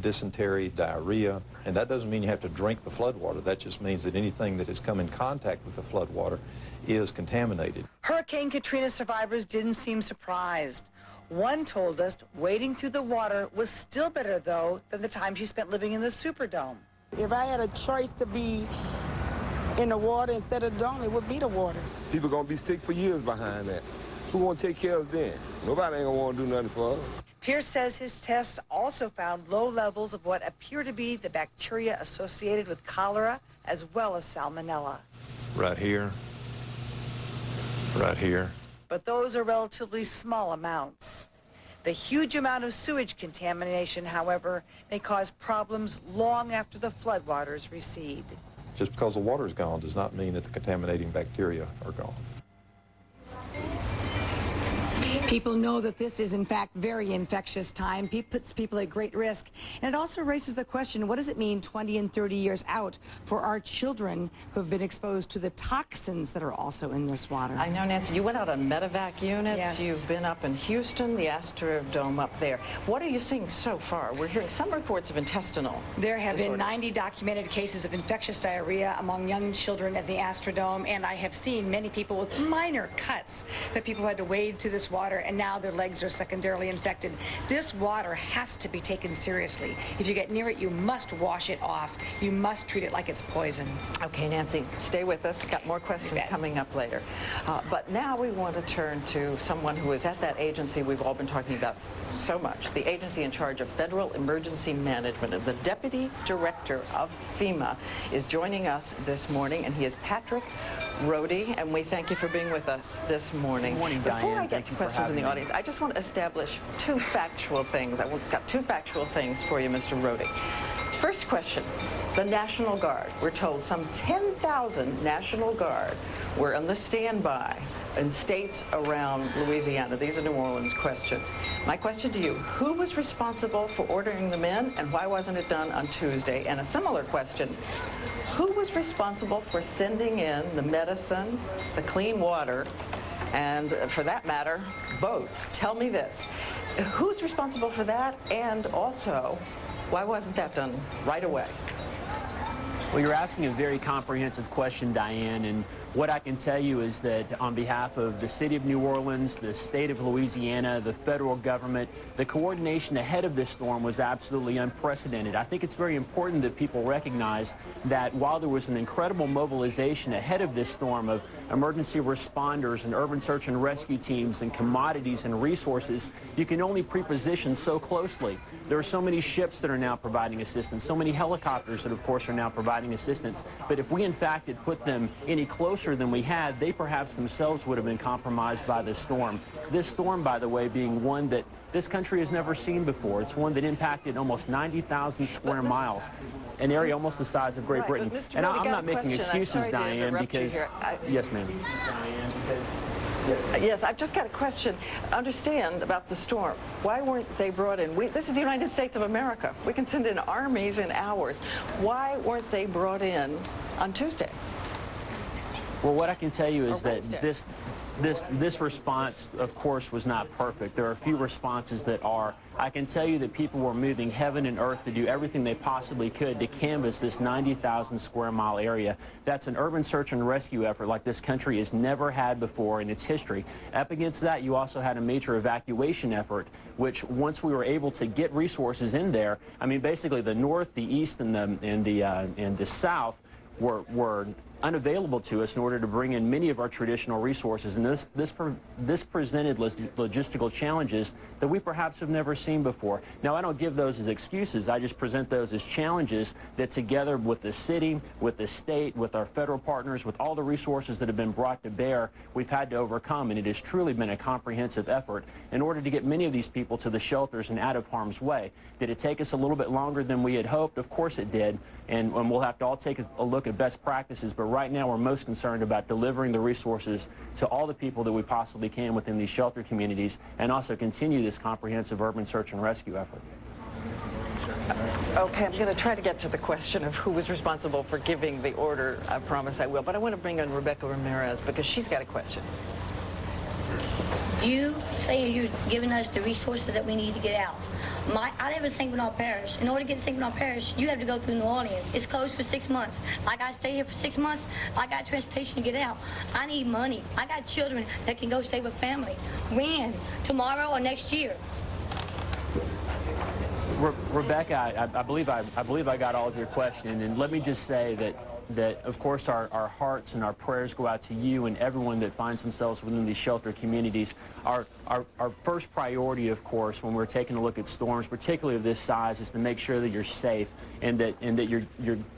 dysentery, diarrhea, and that doesn't mean you have to drink the floodwater. That just means that anything that has come in contact with the floodwater is contaminated. Hurricane Katrina survivors didn't seem surprised. One told us wading through the water was still better, though, than the time she spent living in the Superdome. If I had a choice to be in the water instead of the dome, it would be the water. People gonna be sick for years behind that. Who gonna take care of them? Nobody ain't gonna wanna do nothing for us. Pierce says his tests also found low levels of what appear to be the bacteria associated with cholera as well as salmonella. Right here, right here. But those are relatively small amounts. The huge amount of sewage contamination, however, may cause problems long after the floodwaters recede. Just because the water is gone does not mean that the contaminating bacteria are gone. People know that this is, in fact, very infectious time. It puts people at great risk. And it also raises the question, what does it mean 20 and 30 years out for our children who have been exposed to the toxins that are also in this water? I know, Nancy, you went out on medevac units. Yes. You've been up in Houston, the Astrodome up there. What are you seeing so far? We're hearing some reports of intestinal There have disorders. been 90 documented cases of infectious diarrhea among young children at the Astrodome, and I have seen many people with minor cuts that people had to wade through this water, and now their legs are secondarily infected. This water has to be taken seriously. If you get near it, you must wash it off. You must treat it like it's poison. Okay, Nancy, stay with us. We've got more questions coming up later. But now we want to turn to someone who is at that agency we've all been talking about so much, the agency in charge of Federal Emergency Management. The Deputy Director of FEMA is joining us this morning, and he is Patrick Rohde, and we thank you for being with us this morning. Good morning, Diane. Before I get Thank to you for questions in the having me. audience, I just want to establish two factual things. I've got two factual things for you, Mr. Rohde. First question, the National Guard. We're told some 10,000 National Guard were on the standby in states around Louisiana. These are New Orleans questions. My question to you, who was responsible for ordering them in, and why wasn't it done on Tuesday? And a similar question, who was responsible for sending in the medicine, the clean water, and for that matter, boats? Tell me this. Who's responsible for that? And also, why wasn't that done right away? Well, you're asking a very comprehensive question, Diane, and what I can tell you is that on behalf of the city of New Orleans, the state of Louisiana, the federal government, the coordination ahead of this storm was absolutely unprecedented. I think it's very important that people recognize that while there was an incredible mobilization ahead of this storm of emergency responders and urban search and rescue teams and commodities and resources, you can only pre-position so closely. There are so many ships that are now providing assistance, so many helicopters that, of course, are now providing assistance. But if we, in fact, had put them any closer than we had, they perhaps themselves would have been compromised by this storm. This storm, by the way, being one that this country has never seen before. It's one that impacted almost 90,000 square miles, an area almost the size of Great Britain. And I'm not making excuses, Diane, because... Yes, ma'am. Yes, I've just got a question. Understand about the storm. Why weren't they brought in? This is the United States of America. We can send in armies in hours. Why weren't they brought in on Tuesday? Well, what I can tell you is that this response, of course, was not perfect. There are a few responses that are. I can tell you that people were moving heaven and earth to do everything they possibly could to canvass this 90,000 square mile area. That's an urban search and rescue effort like this country has never had before in its history. Up against that, you also had a major evacuation effort, which once we were able to get resources in there, I mean, basically the north, the east, and the south were unavailable to us in order to bring in many of our traditional resources. And this presented logistical challenges that we perhaps have never seen before. Now, I don't give those as excuses. I just present those as challenges that together with the city, with the state, with our federal partners, with all the resources that have been brought to bear, we've had to overcome. And it has truly been a comprehensive effort in order to get many of these people to the shelters and out of harm's way. Did it take us a little bit longer than we had hoped? Of course it did. And we'll have to all take a look at best practices. But right now, we're most concerned about delivering the resources to all the people that we possibly can within these shelter communities, and also continue this comprehensive urban search and rescue effort. Okay, I'm going to try to get to the question of who was responsible for giving the order. I promise I will. But I want to bring in Rebecca Ramirez because she's got a question. You say you're giving us the resources that we need to get out. I live in St. Bernard Parish. In order to get to St. Bernard Parish, you have to go through New Orleans. It's closed for 6 months. I got to stay here for 6 months. I got transportation to get out. I need money. I got children that can go stay with family. When? Tomorrow or next year? Rebecca, I believe I got all of your question, and let me just say that of course our hearts and our prayers go out to you and everyone that finds themselves within these shelter communities. Our first priority, of course, when we're taking a look at storms, particularly of this size, is to make sure that you're safe and that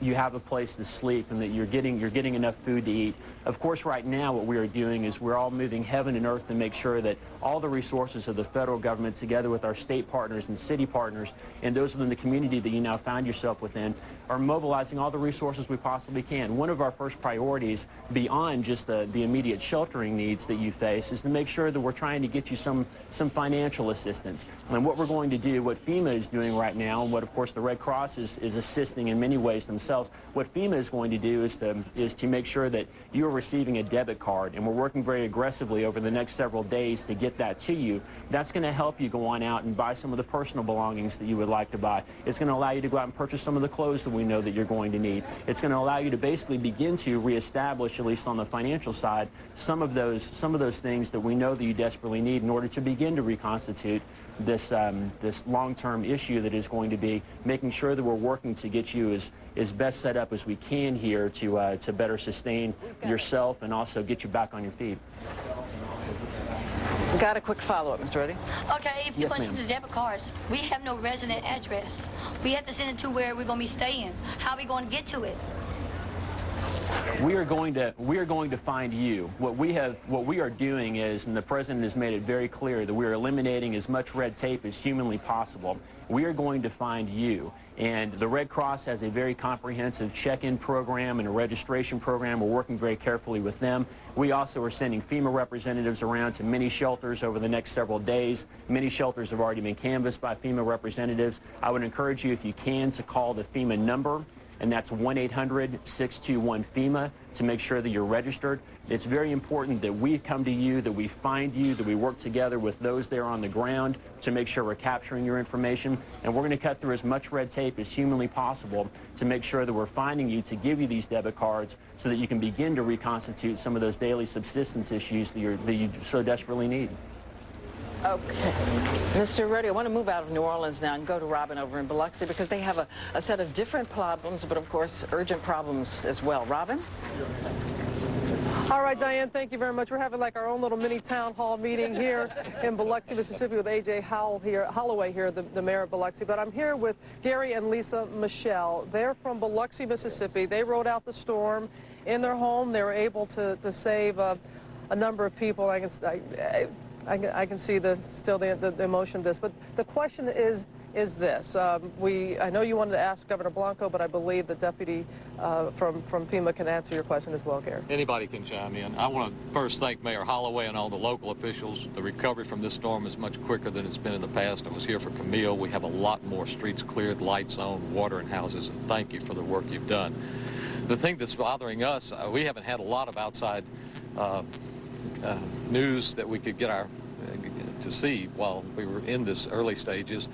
you have a place to sleep and that you're getting enough food to eat. Of course, right now what we are doing is we're all moving heaven and earth to make sure that all the resources of the federal government, together with our state partners and city partners and those within the community that you now find yourself within, are mobilizing all the resources we possibly can. One of our first priorities, beyond just the immediate sheltering needs that you face, is to make sure that we're trying to get you some financial assistance. And what we're going to do, what FEMA is doing right now, and what of course the Red Cross is assisting in many ways themselves, what FEMA is going to do is to make sure that you're receiving a debit card, and we're working very aggressively over the next several days to get that to you. That's going to help you go on out and buy some of the personal belongings that you would like to buy. It's going to allow you to go out and purchase some of the clothes that we know that you're going to need. It's going to allow you to basically begin to reestablish, at least on the financial side, some of those things that we know that you desperately need in order to begin to reconstitute this long-term issue that is going to be making sure that we're working to get you as best set up as we can here to better sustain yourself and also get you back on your feet. Got a quick follow-up, Mr. Reddy? Okay, if you want to send the debit cards, we have no resident address. We have to send it to where we're going to be staying. How are we going to get to it? We are going to find you. What we are doing is, and the president has made it very clear, that we are eliminating as much red tape as humanly possible. We are going to find you. And the Red Cross has a very comprehensive check-in program and a registration program. We're working very carefully with them. We also are sending FEMA representatives around to many shelters over the next several days. Many shelters have already been canvassed by FEMA representatives. I would encourage you, if you can, to call the FEMA number, and that's 1-800-621-FEMA, to make sure that you're registered. It's very important that we come to you, that we find you, that we work together with those there on the ground to make sure we're capturing your information. And we're going to cut through as much red tape as humanly possible to make sure that we're finding you, to give you these debit cards so that you can begin to reconstitute some of those daily subsistence issues that you so desperately need. Okay. Mr. Reddy, I want to move out of New Orleans now and go to Robin over in Biloxi because they have a set of different problems, but of course urgent problems as well. Robin? All right, Diane, thank you very much. We're having like our own little mini town hall meeting here in Biloxi, Mississippi with A.J. Holloway here, the mayor of Biloxi. But I'm here with Gary and Lisa Michelle. They're from Biloxi, Mississippi. They rode out the storm in their home. They were able to save a number of people. I can see the emotion of this. But the question is this. I know you wanted to ask Governor Blanco, but I believe the deputy from FEMA can answer your question as well, Gary. Anybody can chime in. I want to first thank Mayor Holloway and all the local officials. The recovery from this storm is much quicker than it's been in the past. I was here for Camille. We have a lot more streets cleared, lights on, water in houses, and thank you for the work you've done. The thing that's bothering us, we haven't had a lot of outside news that we could get to see while we were in this early stages.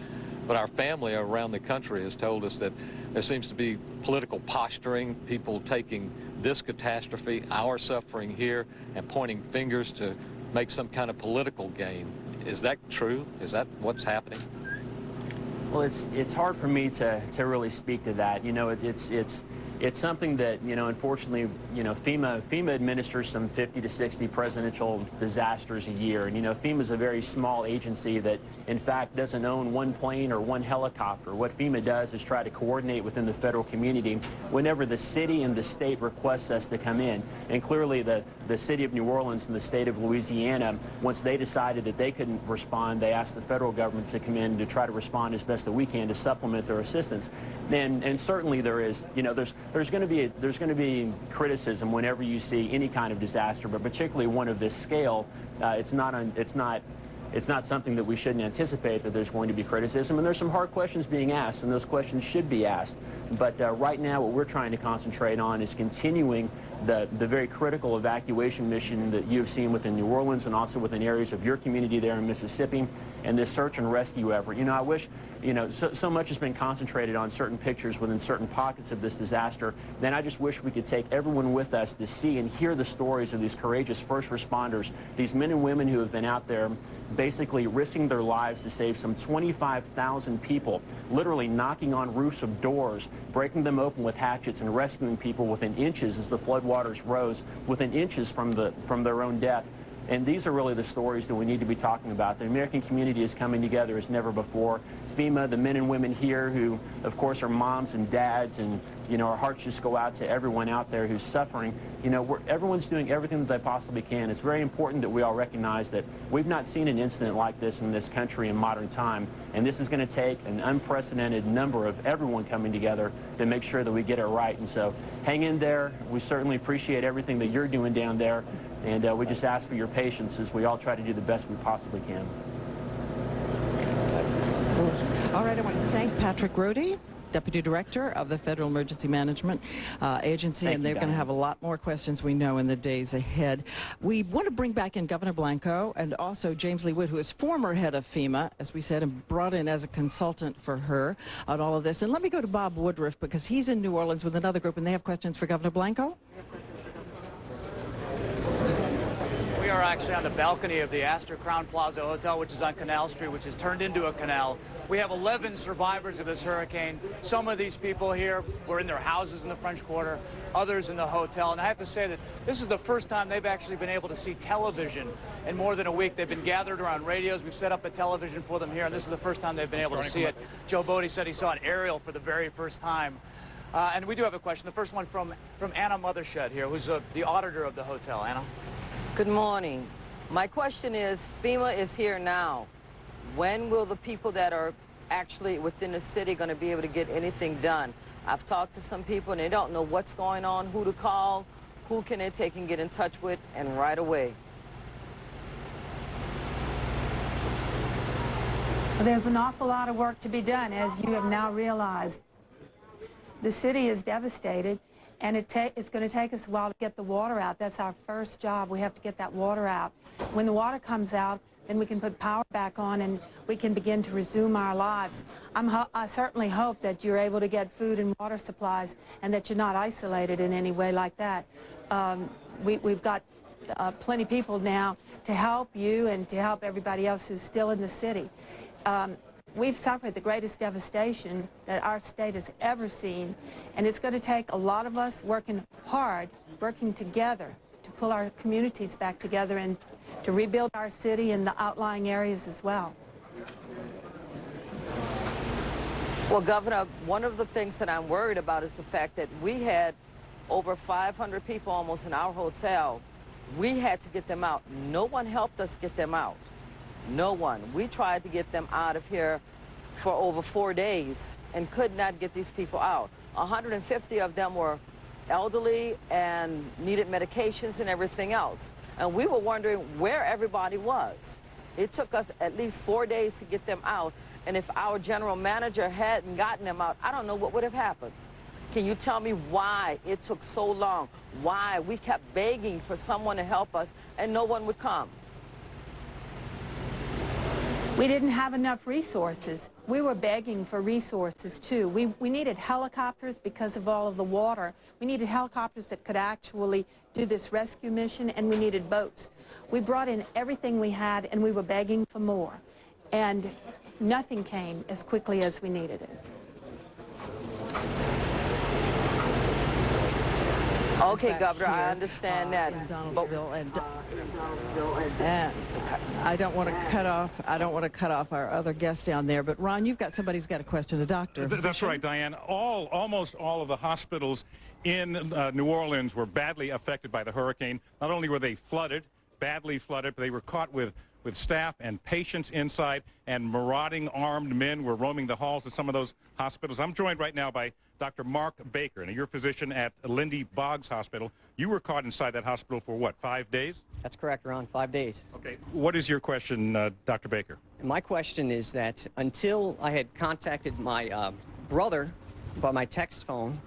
But our family around the country has told us that there seems to be political posturing, people taking this catastrophe, our suffering here, and pointing fingers to make some kind of political gain. Is that true? Is that what's happening? it's something that, you know, unfortunately, you know, FEMA administers some 50 to 60 presidential disasters a year. And, you know, FEMA is a very small agency that, in fact, doesn't own one plane or one helicopter. What FEMA does is try to coordinate within the federal community whenever the city and the state requests us to come in. And clearly the city of New Orleans and the state of Louisiana, once they decided that they couldn't respond, they asked the federal government to come in to try to respond as best that we can to supplement their assistance. And certainly there is, you know, there's going to be criticism whenever you see any kind of disaster, but particularly one of this scale. It's not something that we shouldn't anticipate that there's going to be criticism, and there's some hard questions being asked, and those questions should be asked. But right now what we're trying to concentrate on is continuing the very critical evacuation mission that you've seen within New Orleans and also within areas of your community there in Mississippi, and this search and rescue effort. You know, I wish, you know, so much has been concentrated on certain pictures within certain pockets of this disaster. Then I just wish we could take everyone with us to see and hear the stories of these courageous first responders, these men and women who have been out there basically risking their lives to save some 25,000 people, literally knocking on roofs of doors, breaking them open with hatchets and rescuing people within inches as the floodwaters rose, within inches from their own death. And these are really the stories that we need to be talking about. The American community is coming together as never before. FEMA, the men and women here who, of course, are moms and dads, and, you know, our hearts just go out to everyone out there who's suffering. You know, everyone's doing everything that they possibly can. It's very important that we all recognize that we've not seen an incident like this in this country in modern time, and this is going to take an unprecedented number of everyone coming together to make sure that we get it right. And so hang in there. We certainly appreciate everything that you're doing down there, and we just ask for your patience as we all try to do the best we possibly can. All right, I want to thank Patrick Rohde, Deputy Director of the Federal Emergency Management Agency, and they're going to have a lot more questions, we know, in the days ahead. We want to bring back in Governor Blanco and also James Lee Wood, who is former head of FEMA, as we said, and brought in as a consultant for her on all of this. And let me go to Bob Woodruff, because he's in New Orleans with another group, and they have questions for Governor Blanco. We are actually on the balcony of the Astor Crown Plaza Hotel, which is on Canal Street, which is turned into a canal. We have 11 survivors of this hurricane. Some of these people here were in their houses in the French Quarter, others in the hotel. And I have to say that this is the first time they've actually been able to see television in more than a week. They've been gathered around radios. We've set up a television for them here, and this is the first time they've been able to see it. Joe Bodie said he saw an aerial for the very first time. And we do have a question. The first one from Anna Mothershed here, who's the auditor of the hotel. Anna? Good morning. My question is, FEMA is here now. When will the people that are actually within the city going to be able to get anything done? I've talked to some people and they don't know what's going on, who to call, who can they take and get in touch with, and right away. Well, there's an awful lot of work to be done, as you have now realized. The city is devastated, and it's going to take us a while to get the water out. That's our first job. We have to get that water out. When the water comes out, then we can put power back on and we can begin to resume our lives. I certainly hope that you're able to get food and water supplies and that you're not isolated in any way like that. We've got plenty of people now to help you and to help everybody else who's still in the city. We've suffered the greatest devastation that our state has ever seen, and it's going to take a lot of us working hard, working together to pull our communities back together and to rebuild our city and the outlying areas as well. Well, Governor, one of the things that I'm worried about is the fact that we had over 500 people almost in our hotel. We had to get them out. No one helped us get them out. No one. We tried to get them out of here for over 4 days and could not get these people out. 150 of them were elderly and needed medications and everything else. And we were wondering where everybody was. It took us at least 4 days to get them out. And if our general manager hadn't gotten them out, I don't know what would have happened. Can you tell me why it took so long? Why we kept begging for someone to help us and no one would come? We didn't have enough resources. We were begging for resources, too. We needed helicopters because of all of the water. We needed helicopters that could actually do this rescue mission, and we needed boats. We brought in everything we had, and we were begging for more. And nothing came as quickly as we needed it. Okay, back Governor, I here, understand that. in Donaldsonville, and I don't want to cut off. I don't want to cut off our other guests down there. But Ron, you've got somebody who's got a question, a doctor. That's right, Diane. Almost all of the hospitals in New Orleans were badly affected by the hurricane. Not only were they flooded, badly flooded, but they were caught with staff and patients inside, and marauding armed men were roaming the halls of some of those hospitals. I'm joined right now by Dr. Mark Baker, and you're a physician at Lindy Boggs Hospital. You were caught inside that hospital for what, 5 days? That's correct, Ron, 5 days. Okay. What is your question, Dr. Baker? My question is that until I had contacted my brother by my text phone,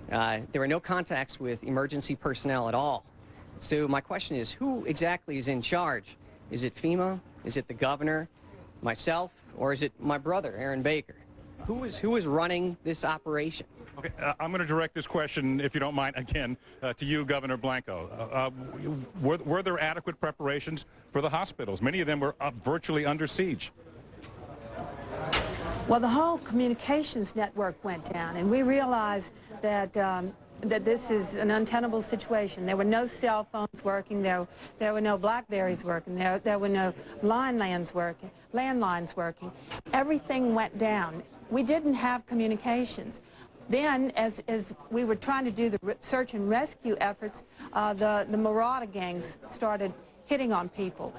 there were no contacts with emergency personnel at all. So my question is, who exactly is in charge? Is it FEMA? Is it the governor, myself, or is it my brother, Aaron Baker? Who is running this operation? Okay, I'm going to direct this question, if you don't mind, again, to you, Governor Blanco. Were there adequate preparations for the hospitals? Many of them were virtually under siege. Well, the whole communications network went down, and we realized that that this is an untenable situation. There were no cell phones working. There were no Blackberries working. There were no landlines working. Everything went down. We didn't have communications. Then, as we were trying to do the search and rescue efforts, the marauder gangs started hitting on people.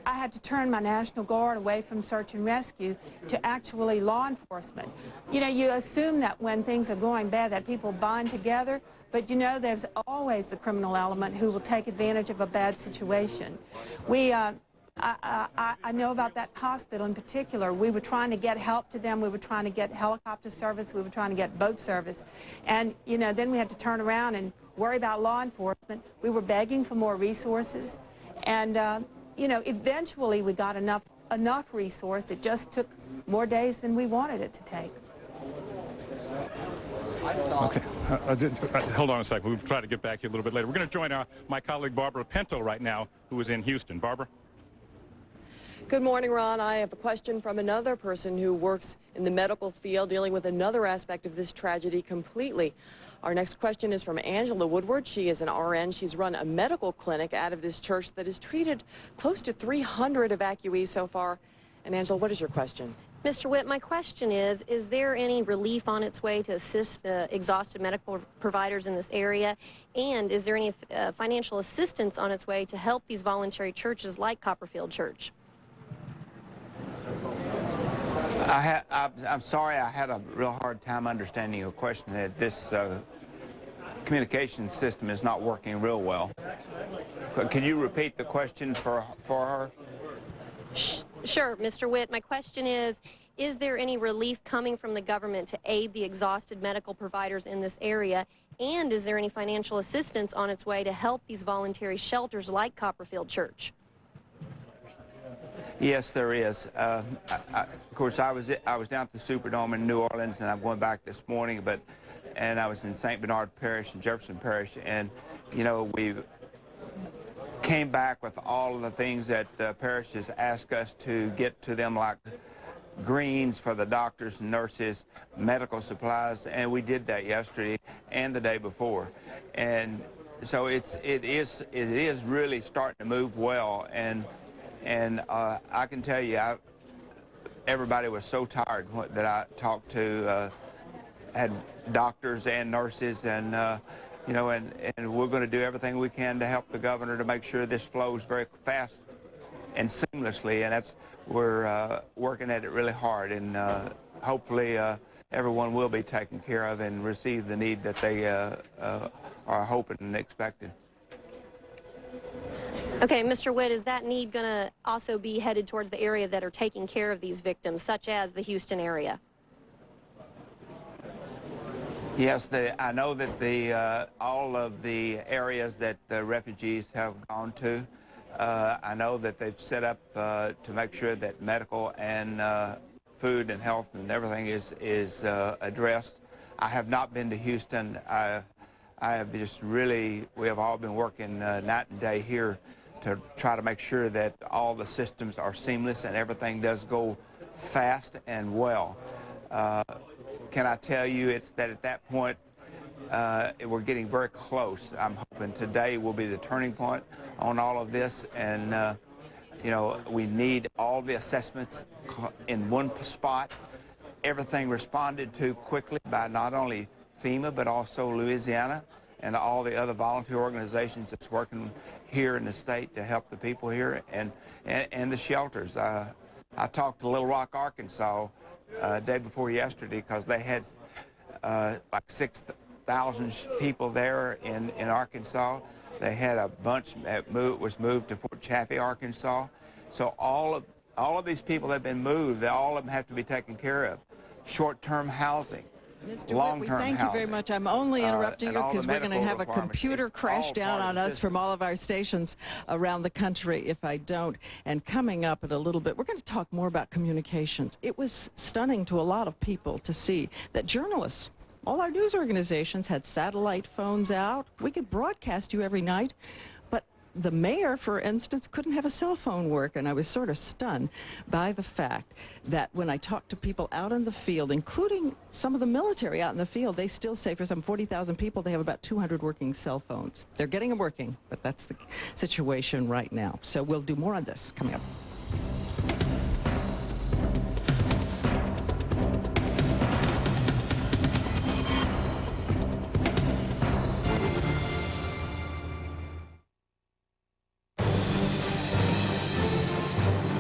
I had to turn my National Guard away from search and rescue to actually law enforcement. You know, you assume that when things are going bad that people bond together, but you know there's always the criminal element who will take advantage of a bad situation. I know about that hospital in particular. We were trying to get help to them. We were trying to get helicopter service. We were trying to get boat service. And, you know, then we had to turn around and worry about law enforcement. We were begging for more resources. And, you know, eventually we got enough resource. It just took more days than we wanted it to take. Okay. Hold on a second. We'll try to get back to you a little bit later. We're going to join my colleague Barbara Pinto right now, who is in Houston. Barbara? Good morning, Ron. I have a question from another person who works in the medical field dealing with another aspect of this tragedy completely. Our next question is from Angela Woodward. She is an RN. She's run a medical clinic out of this church that has treated close to 300 evacuees so far. And Angela, what is your question? Mr. Witt, my question is there any relief on its way to assist the exhausted medical providers in this area? And is there any financial assistance on its way to help these voluntary churches like Copperfield Church? I'm sorry, I had a real hard time understanding your question. That this communication system is not working real well. Can you repeat the question for her? Sure, Mr. Witt. My question is there any relief coming from the government to aid the exhausted medical providers in this area? And is there any financial assistance on its way to help these voluntary shelters like Copperfield Church? Yes, there is. Of course, I was down at the Superdome in New Orleans, and I'm going back this morning. And I was in St. Bernard Parish and Jefferson Parish, and you know we came back with all of the things that the parish has asked us to get to them, like greens for the doctors and nurses, medical supplies, and we did that yesterday and the day before. And so it is really starting to move well. And I can tell you, everybody was so tired that I talked to, had doctors and nurses, and you know, and we're going to do everything we can to help the governor to make sure this flows very fast and seamlessly, and we're working at it really hard, and hopefully everyone will be taken care of and receive the need that they are hoping and expecting. Okay, Mr. Witt, is that need going to also be headed towards the area that are taking care of these victims, such as the Houston area? Yes, I know that all of the areas that the refugees have gone to, I know that they've set up to make sure that medical and food and health and everything is addressed. I have not been to Houston. I have just we have all been working night and day here to try to make sure that all the systems are seamless and everything does go fast and well. Can I tell you it's that at that point we're getting very close. I'm hoping today will be the turning point on all of this, and you know, we need all the assessments in one spot. Everything responded to quickly by not only FEMA but also Louisiana and all the other volunteer organizations that's working here in the state to help the people here, and the shelters. I talked to Little Rock, Arkansas day before yesterday because they had like 6,000 people there in Arkansas. They had a bunch that was moved to Fort Chaffee, Arkansas. So all of these people that have been moved, all of them have to be taken care of. Short-term housing, Mr. long-term Witt, we thank housing. you very much. I'm only interrupting you and all because the we're going to medical have a requirements. computer It's crash all down part of on the us system. from all of our stations around the country if I don't. And coming up in a little bit, we're going to talk more about communications. It was stunning to a lot of people to see that journalists, all our news organizations had satellite phones out. We could broadcast you every night. The mayor, for instance, couldn't have a cell phone work, and I was sort of stunned by the fact that when I talked to people out in the field, including some of the military out in the field, they still say for some 40,000 people, they have about 200 working cell phones. They're getting them working, but that's the situation right now. So we'll do more on this coming up.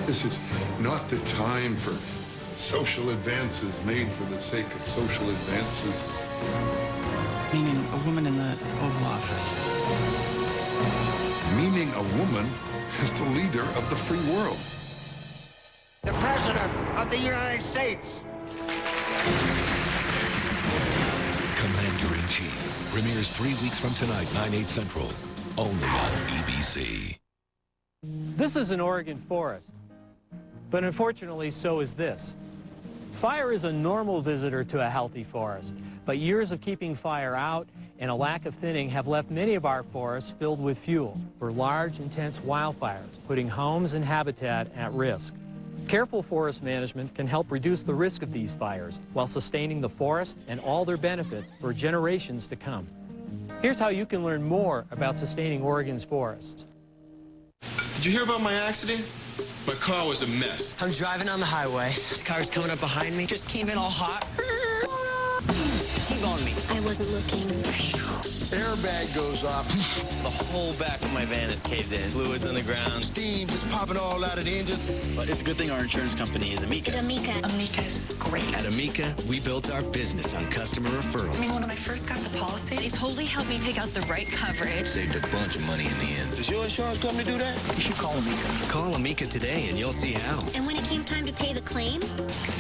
This is not the time for social advances made for the sake of social advances. Meaning a woman in the Oval Office. Meaning a woman as the leader of the free world. The President of the United States. Commander-in-Chief premieres 3 weeks from tonight, 9/8 Central, only on ABC. This is an Oregon forest, but unfortunately so is this. Fire is a normal visitor to a healthy forest, but years of keeping fire out and a lack of thinning have left many of our forests filled with fuel for large, intense wildfires, putting homes and habitat at risk. Careful forest management can help reduce the risk of these fires while sustaining the forest and all their benefits for generations to come. Here's how you can learn more about sustaining Oregon's forests. Did you hear about my accident? My car was a mess. I'm driving on the highway. This car's coming up behind me. Just came in all hot. T-boned me. I wasn't looking. Airbag goes off. The whole back of my van is caved in. Fluids on the ground. Steam just popping all out of the engine. But it's a good thing our insurance company is Amica. Amica. Amica's great. At Amica, we built our business on customer referrals. I mean, when I first got the policy, they totally helped me pick out the right coverage. Saved a bunch of money in the end. Does your insurance company do that? You should call Amica. Call Amica today and you'll see how. And when it came time to pay the claim,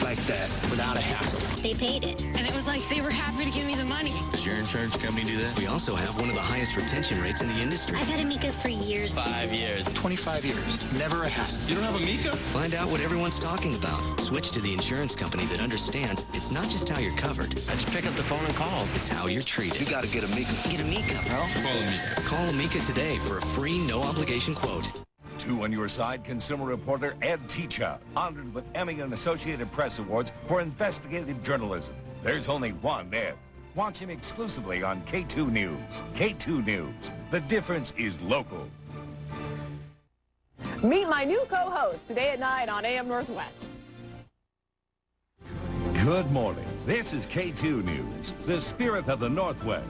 Like that, without a hassle. they paid it. And it was like they were happy to give me the money. Does your insurance company do that? We also have one of the highest retention rates in the industry. I've had Amica for years. 5 years. 25 years. Never a hassle. You don't have Amica? Find out what everyone's talking about. Switch to the insurance company that understands it's not just how you're covered. I just pick up the phone and call. It's how you're treated. You gotta get Amica. Get Amica, bro. Call Amica. Call Amica today for a free, no-obligation quote. Two on your side, consumer reporter Ed Teachout, honored with Emmy and Associated Press Awards for investigative journalism. There's only one Ed. Watch him exclusively on K2 News. K2 News. The difference is local. Meet my new co-host today at 9 on AM Northwest. Good morning. This is K2 News, the spirit of the Northwest.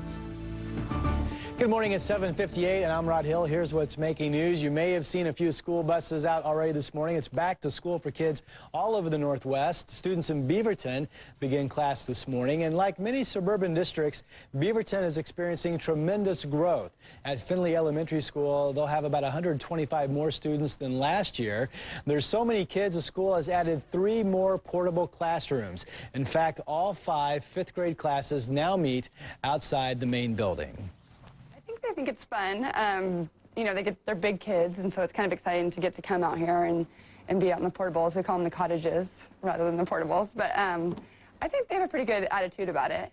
Good morning, it's 7:58 and I'm Rod Hill. Here's what's making news. You may have seen a few school buses out already this morning. It's back to school for kids all over the Northwest. Students in Beaverton begin class this morning, and like many suburban districts, Beaverton is experiencing tremendous growth. At Finley Elementary School, they'll have about 125 more students than last year. There's so many kids, the school has added 3 more portable classrooms. In fact, all 5 fifth-grade classes now meet outside the main building. I think it's fun. You know, they're big kids, and so it's kind of exciting to get to come out here and be out in the portables. We call them the cottages rather than the portables. But I think they have a pretty good attitude about it.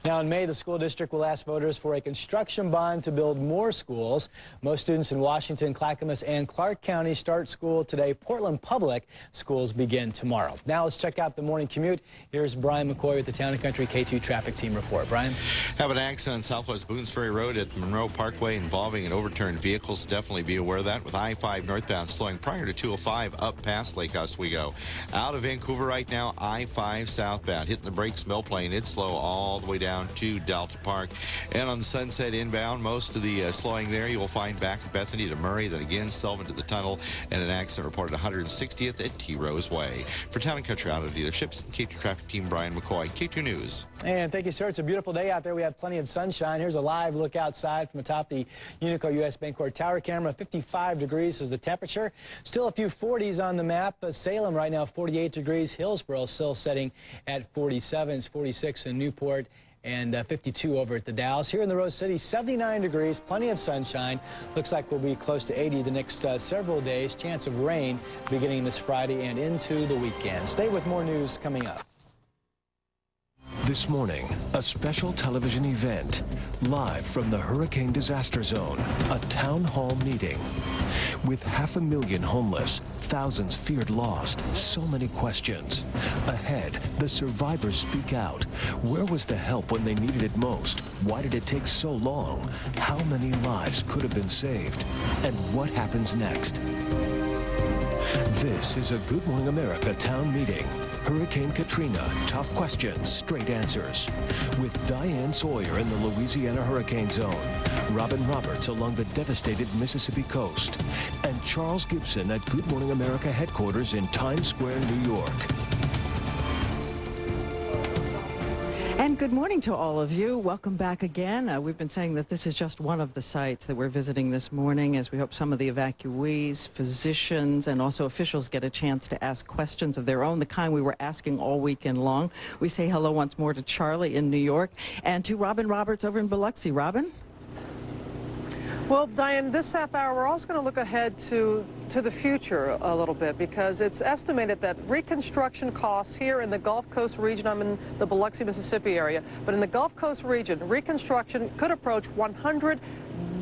Now, in May, the school district will ask voters for a construction bond to build more schools. Most students in Washington, Clackamas, and Clark County start school today. Portland Public Schools begin tomorrow. Now, let's check out the morning commute. Here's Brian McCoy with the Town and Country K2 Traffic Team report. Brian? Have an accident on Southwest Boones Ferry Road at Monroe Parkway involving an overturned vehicle, so definitely be aware of that, with I-5 northbound slowing prior to 205 up past Lake Oswego. Out of Vancouver right now, I-5 southbound, hitting the brakes, Mill Plain. It's slow all the way down to Delta Park. And on Sunset inbound, most of the slowing there you will find back at Bethany to Murray, then again Sullivan to the tunnel, and an accident reported 160th at T. Rose Way. For Town and Country Auto Dealerships, K2 Traffic Team Brian McCoy, K2 News. And thank you, sir. It's a beautiful day out there. We have plenty of sunshine. Here's a live look outside from atop the Unico U.S. Bancorp Tower camera. 55 degrees is the temperature. Still a few 40s on the map. Salem right now 48 degrees. Hillsborough still setting at 47. It's 46 in Newport and 52 over at the Dalles. Here in the Rose City, 79 degrees, plenty of sunshine. Looks like we'll be close to 80 the next several days. Chance of rain beginning this Friday and into the weekend. Stay with more news coming up. This morning, a special television event live from the Hurricane Disaster Zone, a town hall meeting. With 500,000 homeless, thousands feared lost, so many questions. Ahead, the survivors speak out. Where was the help when they needed it most? Why did it take so long? How many lives could have been saved? And what happens next? This is a Good Morning America town meeting. Hurricane Katrina, tough questions, straight answers. With Diane Sawyer in the Louisiana hurricane zone, Robin Roberts along the devastated Mississippi coast, and Charles Gibson at Good Morning America headquarters in Times Square, New York. And good morning to all of you. Welcome back again. We've been saying that this is just one of the sites that we're visiting this morning, as we hope some of the evacuees, physicians, and also officials get a chance to ask questions of their own, the kind we were asking all weekend long. We say hello once more to Charlie in New York and to Robin Roberts over in Biloxi. Robin? Well, Diane, this half hour, we're also going to look ahead to the future a little bit, because it's estimated that reconstruction costs here in the Gulf Coast region, I'm in the Biloxi, Mississippi area, but in the Gulf Coast region, reconstruction could approach $100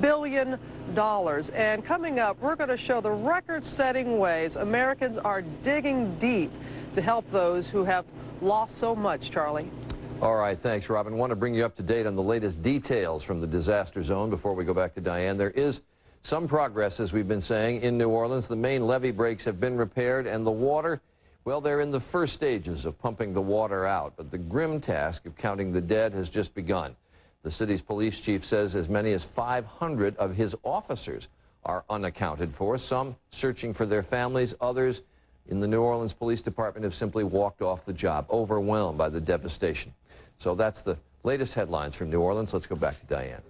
billion. And coming up, we're going to show the record-setting ways Americans are digging deep to help those who have lost so much, Charlie. All right, thanks, Robin. I want to bring you up to date on the latest details from the disaster zone before we go back to Diane. There is some progress, as we've been saying, in New Orleans. The main levee breaks have been repaired, and the water, well, they're in the first stages of pumping the water out. But the grim task of counting the dead has just begun. The city's police chief says as many as 500 of his officers are unaccounted for, some searching for their families, others in the New Orleans Police Department have simply walked off the job, overwhelmed by the devastation. So that's the latest headlines from New Orleans. Let's go back to Diane.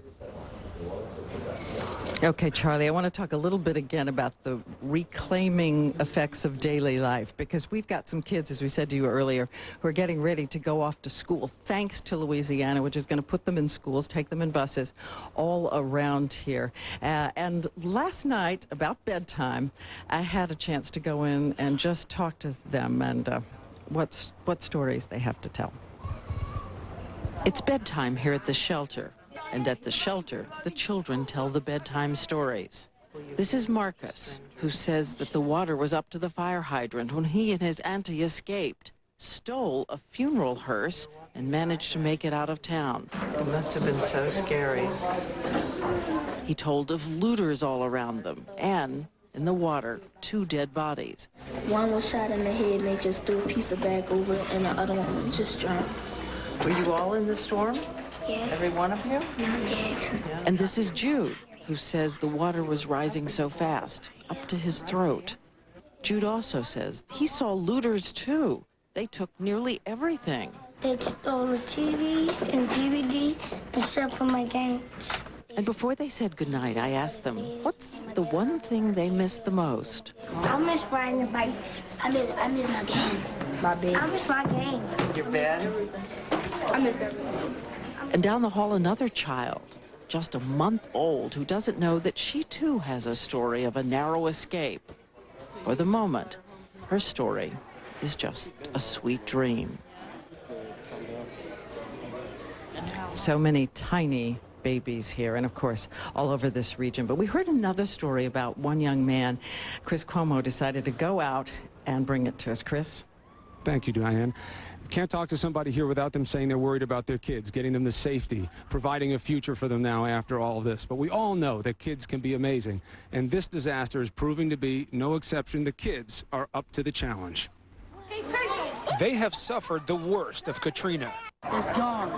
Okay, Charlie, I want to talk a little bit again about the reclaiming effects of daily life, because we've got some kids, as we said to you earlier, who are getting ready to go off to school, thanks to Louisiana, which is going to put them in schools, take them in buses all around here. And last night, about bedtime, I had a chance to go in and just talk to them and what stories they have to tell. It's bedtime here at the shelter, and at the shelter, the children tell the bedtime stories. This is Marcus, who says that the water was up to the fire hydrant when he and his auntie escaped, stole a funeral hearse, and managed to make it out of town. It must have been so scary. He told of looters all around them, and in the water, 2 dead bodies. One was shot in the head, and they just threw a piece of bag over it, and the other one just drowned. Were you all in the storm? Yes. Every one of you? Yes. And this is Jude, who says the water was rising so fast, up to his throat. Jude also says he saw looters too. They took nearly everything. They stole the TVs and DVD except for my games. And before they said goodnight, I asked them, what's the one thing they miss the most? I miss riding the bikes. I miss my game. My bed. I miss my game. Your bed? I miss everything. And down the hall, another child, just a month old, who doesn't know that she too has a story of a narrow escape. For the moment, her story is just a sweet dream. So many tiny babies here, and of course all over this region. But we heard another story about one young man. Chris Cuomo decided to go out and bring it to us. Chris? Thank you, Diane. Can't talk to somebody here without them saying they're worried about their kids, getting them the safety, providing a future for them now after all of this. But we all know that kids can be amazing, and this disaster is proving to be no exception. The kids are up to the challenge. They have suffered the worst of Katrina. It's gone.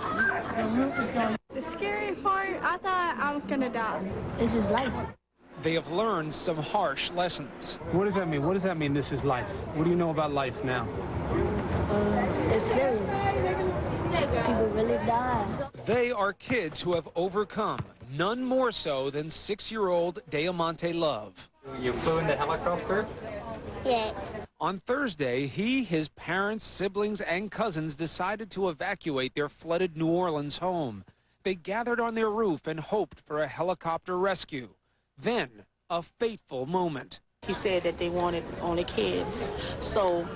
The roof is gone. The scary part, I thought I was gonna die. This is life. They have learned some harsh lessons. What does that mean? What does that mean, this is life? What do you know about life now? It's serious. People really die. They are kids who have overcome, none more so than 6-year-old Diamante Love. You flew in the helicopter? Yeah. On Thursday, he, his parents, siblings, and cousins decided to evacuate their flooded New Orleans home. They gathered on their roof and hoped for a helicopter rescue. Then, a fateful moment. He said that they wanted only kids, so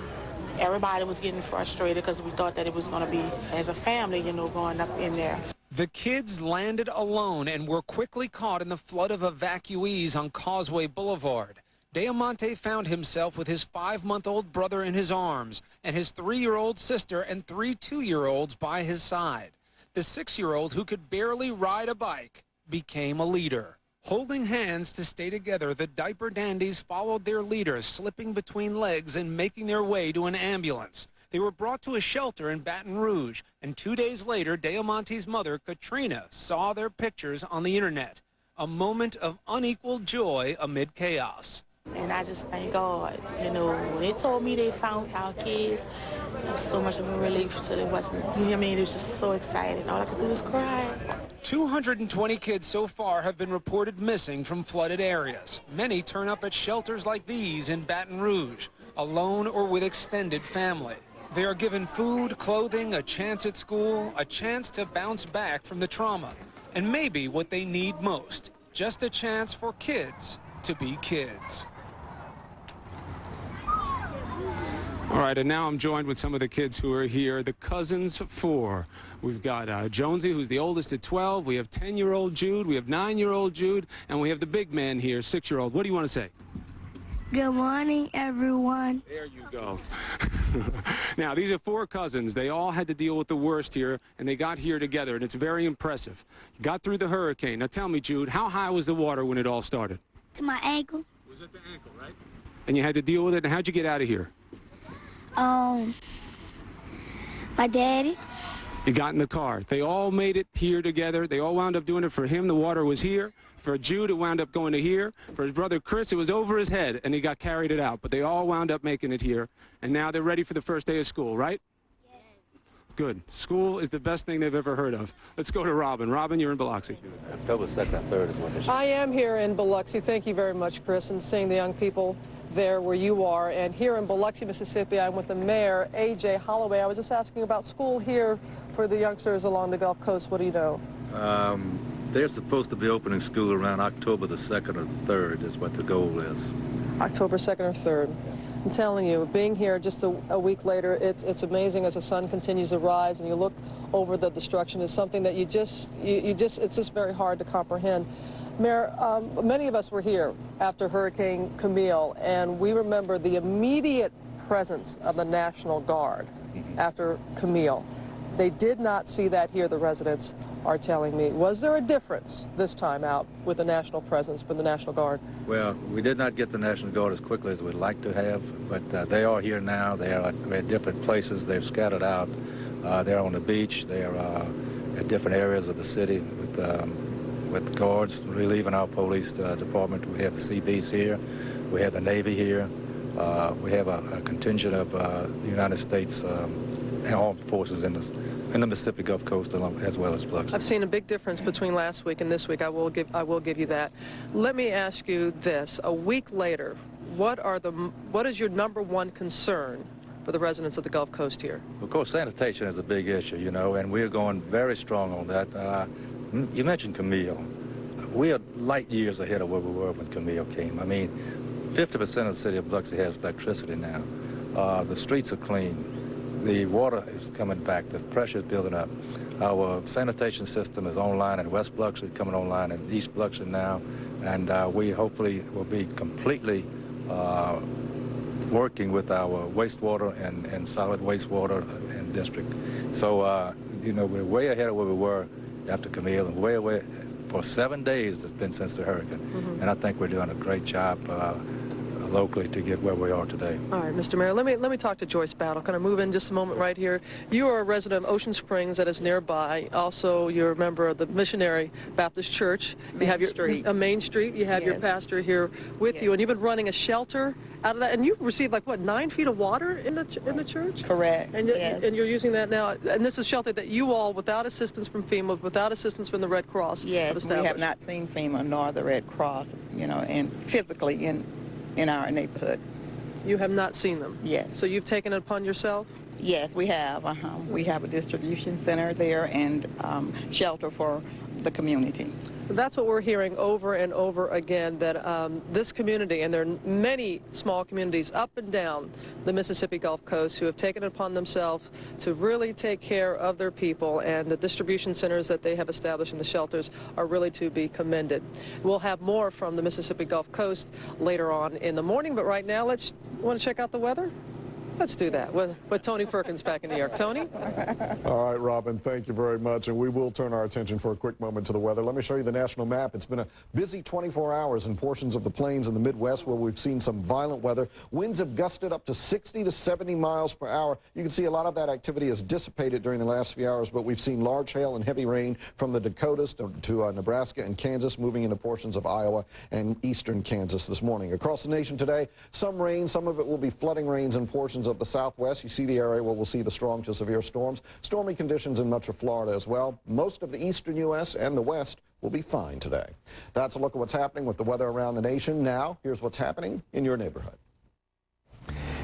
everybody was getting frustrated because we thought that it was going to be, as a family, you know, going up in there. The kids landed alone and were quickly caught in the flood of evacuees on Causeway Boulevard. Diamante found himself with his 5-month-old brother in his arms and his 3-year-old sister and 3 2-year-olds by his side. The 6-year-old, who could barely ride a bike, became a leader. Holding hands to stay together, the diaper dandies followed their leader, slipping between legs and making their way to an ambulance. They were brought to a shelter in Baton Rouge, and 2 days later, Diamante's mother, Katrina, saw their pictures on the internet. A moment of unequaled joy amid chaos. And I just thank God, you know, when they told me they found our kids, it was so much of a relief till it wasn't, you know what I mean, it was just so exciting. All I could do was cry. 220 kids so far have been reported missing from flooded areas. Many turn up at shelters like these in Baton Rouge, alone or with extended family. They are given food, clothing, a chance at school, a chance to bounce back from the trauma, and maybe what they need most, just a chance for kids to be kids. All right, and now I'm joined with some of the kids who are here, the cousins 4. We've got Jonesy, who's the oldest at 12. We have 10-year-old Jude. We have 9-year-old Jude. And we have the big man here, 6-year-old. What do you want to say? Good morning, everyone. There you go. Now, these are 4 cousins. They all had to deal with the worst here, and they got here together, and it's very impressive. You got through the hurricane. Now, tell me, Jude, how high was the water when it all started? To my ankle. Was it the ankle, right? And you had to deal with it, and how'd you get out of here? My daddy. You got in the car. They all made it here together. They all wound up doing it. For him, the water was here. For Jude, it wound up going to here. For his brother Chris, it was over his head, and he got carried it out. But they all wound up making it here. And now they're ready for the first day of school, right? Yes. Good. School is the best thing they've ever heard of. Let's go to Robin. Robin, you're in Biloxi. October 2nd and 3rd is when this. I am here in Biloxi. Thank you very much, Chris, and seeing the young people there where you are. And here in Biloxi, Mississippi, I'm with the mayor, A.J. Holloway. I was just asking about school here for the youngsters along the Gulf Coast. What do you know? They're supposed to be opening school around October the 2nd or the 3rd is what the goal is. October 2nd or 3rd. I'm telling you, being here just a week later, it's amazing as the sun continues to rise and you look over the destruction. Is something that it's just very hard to comprehend. Mayor, many of us were here after Hurricane Camille, and we remember the immediate presence of the National Guard after Camille. They did not see that here, the residents are telling me. Was there a difference this time out with the national presence from the National Guard? Well, we did not get the National Guard as quickly as we'd like to have, but they are here now. They are at different places. They've scattered out. They're on the beach. They're at different areas of the city with guards relieving our police department. We have the Seabees here. We have the Navy here. We have a contingent of the United States armed forces in the Mississippi Gulf Coast as well as Biloxi. I've seen a big difference between last week and this week. I will give you that. Let me ask you this. A week later, what is your number one concern for the residents of the Gulf Coast here? Of course, sanitation is a big issue, you know, and we're going very strong on that. You mentioned Camille. We are light years ahead of where we were when Camille came. I mean, 50% of the city of Biloxi has electricity now. The streets are clean. the water is coming back. The pressure is building up. Our sanitation system is online in West Biloxi, coming online in East Biloxi now, and we hopefully will be completely working with our wastewater and solid wastewater and district. So, you know, we're way ahead of where we were after Camille, and way away for 7 days it's been since the hurricane. And I think we're doing a great job locally to get where we are today. All right, Mr. Mayor, let me talk to Joyce Battle. Can I move in just a moment right here? You are a resident of Ocean Springs that is nearby. Also, you're a member of the Missionary Baptist Church. You have your Main Street. You have your pastor here with you, and you've been running a shelter out of that. And you've received like what, 9 feet of water in the church? Correct. And and you're using that now. And this is shelter that you all, without assistance from FEMA, without assistance from the Red Cross, yes, we have not seen FEMA nor the Red Cross, you know, and physically in our neighborhood. You have not seen them? Yes. So you've taken it upon yourself? Yes, we have. We have a distribution center there and shelter for the community. That's what we're hearing over and over again, that this community, and there are many small communities up and down the Mississippi Gulf Coast who have taken it upon themselves to really take care of their people, and the distribution centers that they have established in the shelters are really to be commended. We'll have more from the Mississippi Gulf Coast later on in the morning, but right now, want to check out the weather? Let's do that with Tony Perkins back in New York. Tony? All right, Robin, thank you very much. And we will turn our attention for a quick moment to the weather. Let me show you the national map. It's been a busy 24 hours in portions of the plains in the Midwest where we've seen some violent weather. Winds have gusted up to 60 to 70 miles per hour. You can see a lot of that activity has dissipated during the last few hours, but we've seen large hail and heavy rain from the Dakotas to Nebraska and Kansas, moving into portions of Iowa and eastern Kansas this morning. Across the nation today, some rain, some of it will be flooding rains in portions of the southwest. You see the area where we'll see the strong to severe storms. Stormy conditions in much of Florida as well. Most of the eastern U.S. and the west will be fine today. That's a look at what's happening with the weather around the nation. Now, here's what's happening in your neighborhood.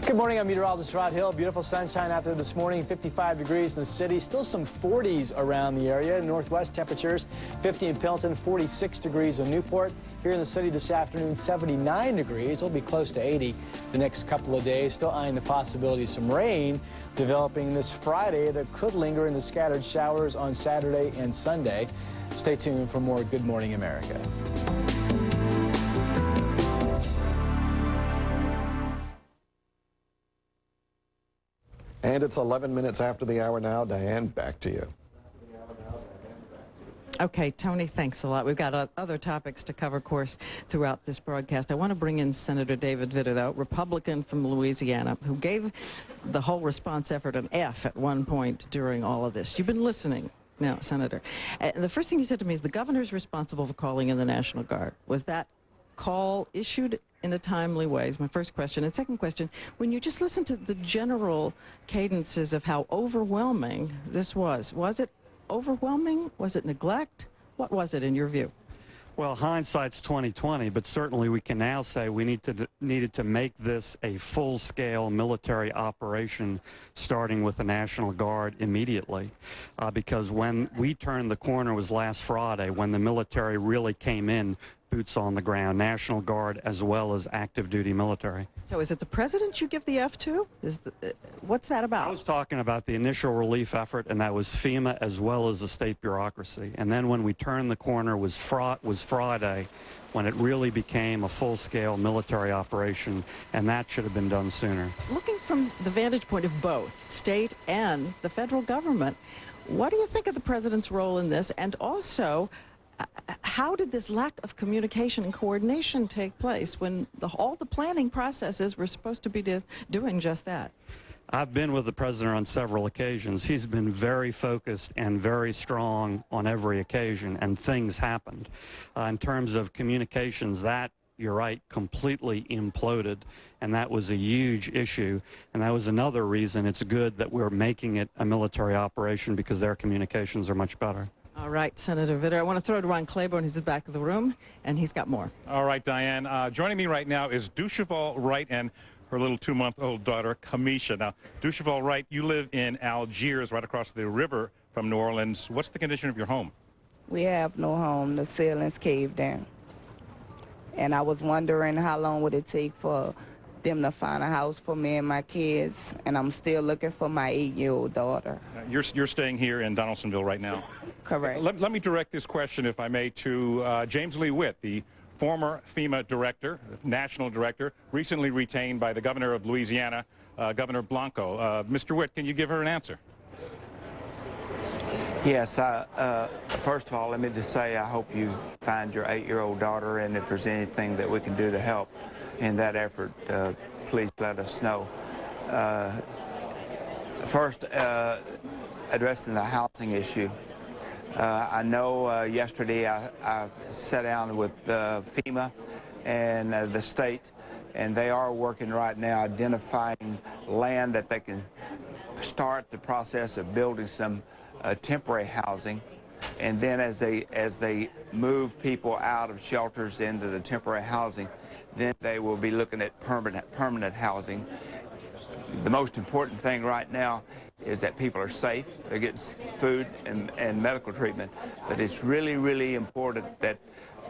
Good morning, I'm meteorologist Rod Hill. Beautiful sunshine out there this morning, 55 degrees in the city. Still some 40s around the area. Northwest temperatures, 50 in Pendleton, 46 degrees in Newport. Here in the city this afternoon, 79 degrees. It'll be close to 80 the next couple of days. Still eyeing the possibility of some rain developing this Friday that could linger in the scattered showers on Saturday and Sunday. Stay tuned for more Good Morning America. And it's 11 minutes after the hour now. Diane, back to you. Okay, Tony, thanks a lot. We've got other topics to cover, of course, throughout this broadcast. I want to bring in Senator David Vitter, though, Republican from Louisiana, who gave the whole response effort an F at one point during all of this. You've been listening now, Senator. The first thing you said to me is the governor's responsible for calling in the National Guard. Was that call issued in a timely way is my first question. And second question, when you just listen to the general cadences of how overwhelming this was it overwhelming? Was it neglect? What was it in your view? Well, hindsight's 20/20, but certainly we can now say we needed to make this a full-scale military operation, starting with the National Guard immediately, because when we turned the corner was last Friday, when the military really came in, boots on the ground, National Guard as well as active duty military. So is it the president you give the F to? What's that about? I was talking about the initial relief effort, and that was FEMA as well as the state bureaucracy. And then when we turned the corner was Friday, when it really became a full-scale military operation, and that should have been done sooner. Looking from the vantage point of both state and the federal government, what do you think of the president's role in this? And also, how did this lack of communication and coordination take place when all the planning processes were supposed to be doing just that? I've been with the president on several occasions. He's been very focused and very strong on every occasion, and things happened. In terms of communications, that, you're right, completely imploded, and that was a huge issue. And that was another reason it's good that we're making it a military operation, because their communications are much better. All right, Senator Vitter. I want to throw to Ron Claiborne. He's at the back of the room, and he's got more. All right, Diane. Joining me right now is Dushaval Wright and her little 2-month-old daughter, Kamisha. Now, Dushaval Wright, you live in Algiers, right across the river from New Orleans. What's the condition of your home? We have no home. The ceiling's caved in. And I was wondering how long would it take for them to find a house for me and my kids, and I'm still looking for my 8-year-old daughter. You're staying here in Donaldsonville right now. Correct. Let me direct this question, if I may, to James Lee Witt, the former FEMA director, national director, recently retained by the governor of Louisiana, Governor Blanco. Mr. Witt, can you give her an answer? Yes. First of all, let me just say I hope you find your 8-year-old daughter, and if there's anything that we can do to help in that effort, please let us know. First, addressing the housing issue. I know yesterday I sat down with FEMA and the state, and they are working right now identifying land that they can start the process of building some temporary housing. And then as they move people out of shelters into the temporary housing, then they will be looking at permanent housing. The most important thing right now is that people are safe, they're getting food and medical treatment, but it's really, really important that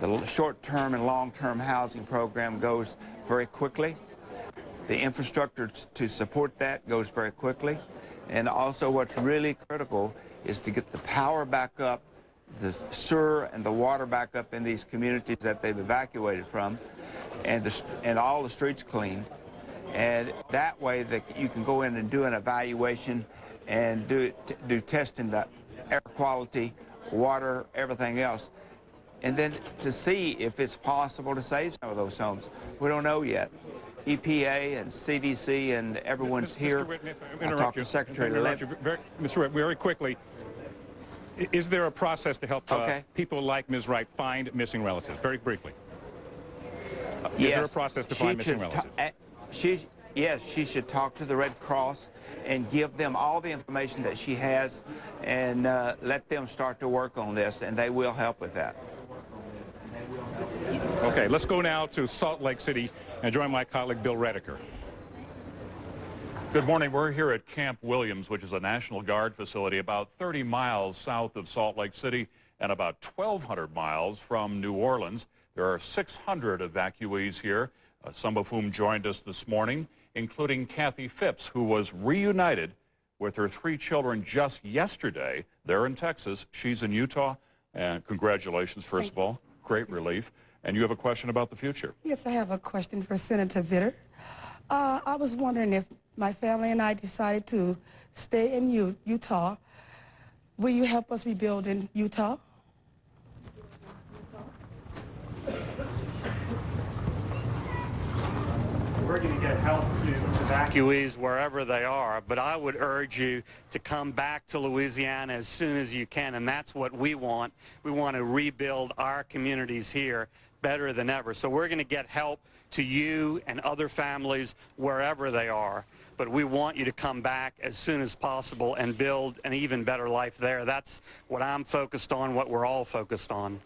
the short-term and long-term housing program goes very quickly. The infrastructure to support that goes very quickly. And also what's really critical is to get the power back up, the sewer and the water back up in these communities that they've evacuated from, and all the streets cleaned. And that way that you can go in and do an evaluation and do testing the air quality, water, everything else, and then to see if it's possible to save some of those homes. We don't know yet. EPA and CDC and everyone's here. I talked to Secretary Levy. Mr. Witt, very quickly, is there a process to help people like Ms. Wright find missing relatives? Very briefly. Yes. Is there a process to find missing relatives? Yes, she should talk to the Red Cross and give them all the information that she has, and let them start to work on this, and they will help with that. Okay, let's go now to Salt Lake City and join my colleague Bill Redeker. Good morning. We're here at Camp Williams, which is a National Guard facility about 30 miles south of Salt Lake City and about 1,200 miles from New Orleans. There are 600 evacuees here, some of whom joined us this morning, including Kathy Phipps, who was reunited with her 3 children just yesterday. They're in Texas. She's in Utah. And congratulations, first of all. Great relief. And you have a question about the future. Yes, I have a question for Senator Vitter. I was wondering if my family and I decided to stay in Utah, will you help us rebuild in Utah? We're going to get help to evacuees wherever they are, but I would urge you to come back to Louisiana as soon as you can, and that's what we want. We want to rebuild our communities here better than ever. So we're going to get help to you and other families wherever they are, but we want you to come back as soon as possible and build an even better life there. That's what I'm focused on, what we're all focused on.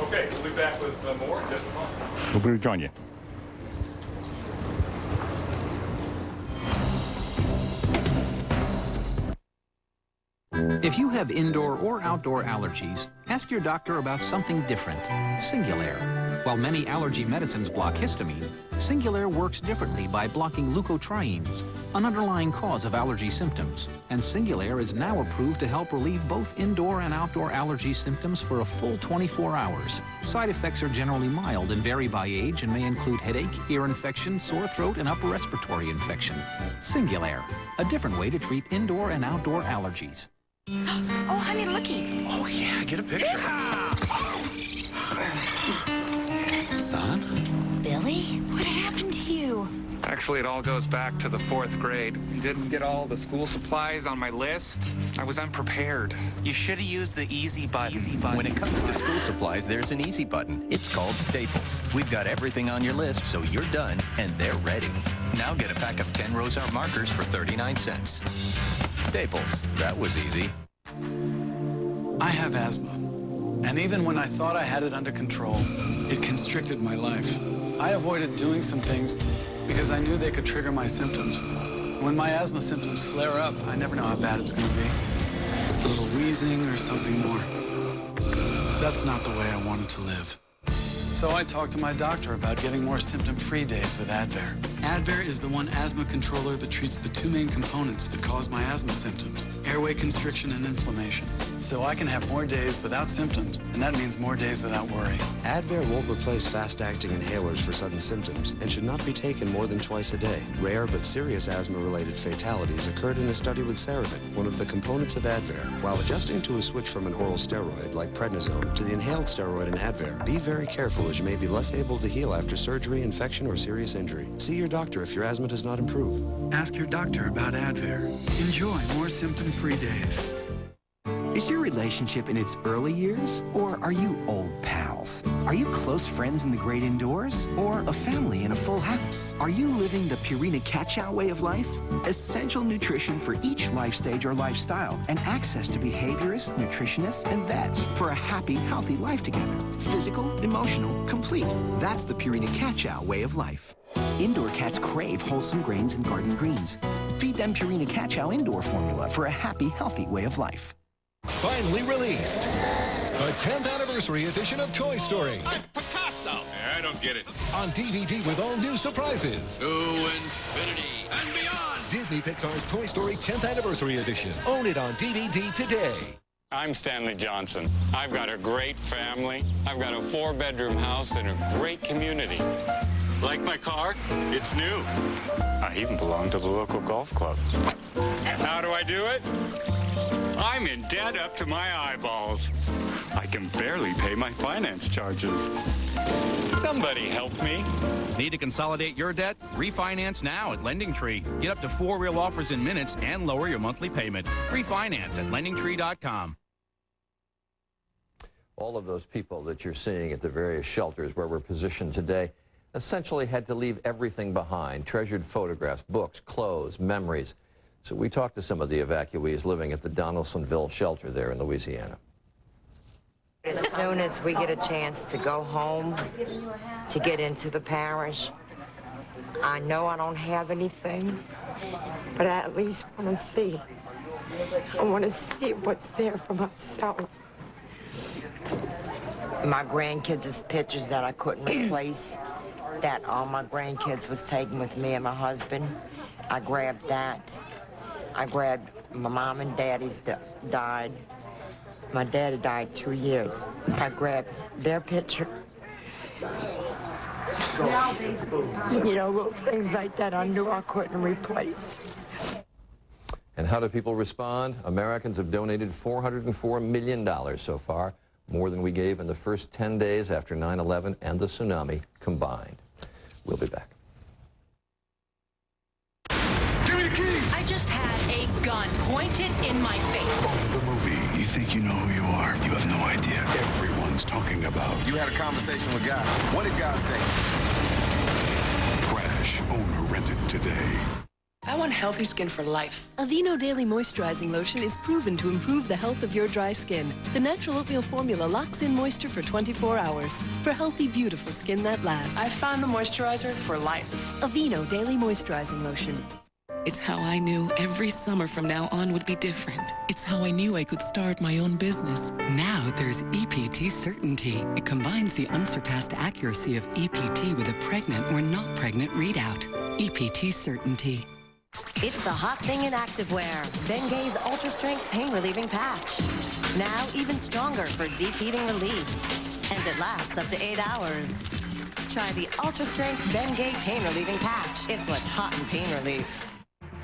Okay, we'll be back with more in just a moment. We'll rejoin you. If you have indoor or outdoor allergies, ask your doctor about something different, Singulair. While many allergy medicines block histamine, Singulair works differently by blocking leukotrienes, an underlying cause of allergy symptoms. And Singulair is now approved to help relieve both indoor and outdoor allergy symptoms for a full 24 hours. Side effects are generally mild and vary by age and may include headache, ear infection, sore throat, and upper respiratory infection. Singulair, a different way to treat indoor and outdoor allergies. Oh, honey, looky. Oh, yeah, get a picture. Son? Billy, what happened to you? Actually, it all goes back to the 4th grade. Didn't get all the school supplies on my list. I was unprepared. You should have used the easy button. When it comes to school supplies, there's an easy button. It's called Staples. We've got everything on your list, so you're done, and they're ready. Now get a pack of 10 Rosar markers for 39 cents. Staples. That was easy. I have asthma, and even when I thought I had it under control, it constricted my life. I avoided doing some things because I knew they could trigger my symptoms. When my asthma symptoms flare up, I never know how bad it's going to be. A little wheezing or something more. That's not the way I wanted to live. So I talked to my doctor about getting more symptom-free days with Advair. Advair is the one asthma controller that treats the two main components that cause my asthma symptoms, airway constriction and inflammation. So I can have more days without symptoms, and that means more days without worry. Advair won't replace fast-acting inhalers for sudden symptoms and should not be taken more than twice a day. Rare but serious asthma-related fatalities occurred in a study with Ceravin, one of the components of Advair. While adjusting to a switch from an oral steroid like prednisone to the inhaled steroid in Advair, be very careful as you may be less able to heal after surgery, infection, or serious injury. See your doctor if your asthma does not improve. Ask your doctor about Advair. Enjoy more symptom-free days. Is your relationship in its early years, or are you old pals? Are you close friends in the great indoors, or a family in a full house? Are you living the Purina Catch-Out way of life? Essential nutrition for each life stage or lifestyle, and access to behaviorists, nutritionists, and vets for a happy, healthy life together. Physical, emotional, complete. That's the Purina Catch-Out way of life. Indoor cats crave wholesome grains and garden greens. Feed them Purina Catch-Out Indoor formula for a happy, healthy way of life. Finally released, the 10th anniversary edition of Toy Story. I'm Picasso. I don't get it. On DVD with all new surprises. To infinity and beyond. Disney Pixar's Toy Story 10th anniversary edition. Own it on DVD today. I'm Stanley Johnson. I've got a great family. I've got a 4-bedroom house and a great community. Like my car? It's new. I even belong to the local golf club. How do I do it? I'm in debt up to my eyeballs. I can barely pay my finance charges. Somebody help me. Need to consolidate your debt? Refinance now at LendingTree. Get up to 4 real offers in minutes and lower your monthly payment. Refinance at LendingTree.com. All of those people that you're seeing at the various shelters where we're positioned today essentially had to leave everything behind: treasured photographs, books, clothes, memories. So we talked to some of the evacuees living at the Donaldsonville shelter there in Louisiana. As soon as we get a chance to go home, to get into the parish, I know I don't have anything, but I at least want to see. I want to see what's there for myself. My grandkids' pictures that I couldn't replace, that all my grandkids was taken with me and my husband. I grabbed that. I grabbed my mom and daddy's died. My daddy died 2 years. I grabbed their picture. You know, little things like that I knew I couldn't replace. And how do people respond? Americans have donated $404 million so far, more than we gave in the first 10 days after 9/11 and the tsunami combined. We'll be back. I just had a gun pointed in my face. The movie. You think you know who you are. You have no idea. Everyone's talking about. You had a conversation with God. What did God say? Crash. Own or rent it today. I want healthy skin for life. Aveeno Daily Moisturizing Lotion is proven to improve the health of your dry skin. The natural oatmeal formula locks in moisture for 24 hours for healthy, beautiful skin that lasts. I found the moisturizer for life. Aveeno Daily Moisturizing Lotion. It's how I knew every summer from now on would be different. It's how I knew I could start my own business. Now there's EPT Certainty. It combines the unsurpassed accuracy of EPT with a pregnant or not pregnant readout. EPT Certainty. It's the hot thing in activewear. Bengay's Ultra Strength Pain Relieving Patch. Now even stronger for deep heating relief. And it lasts up to 8 hours. Try the Ultra Strength Bengay Pain Relieving Patch. It's what's hot in pain relief.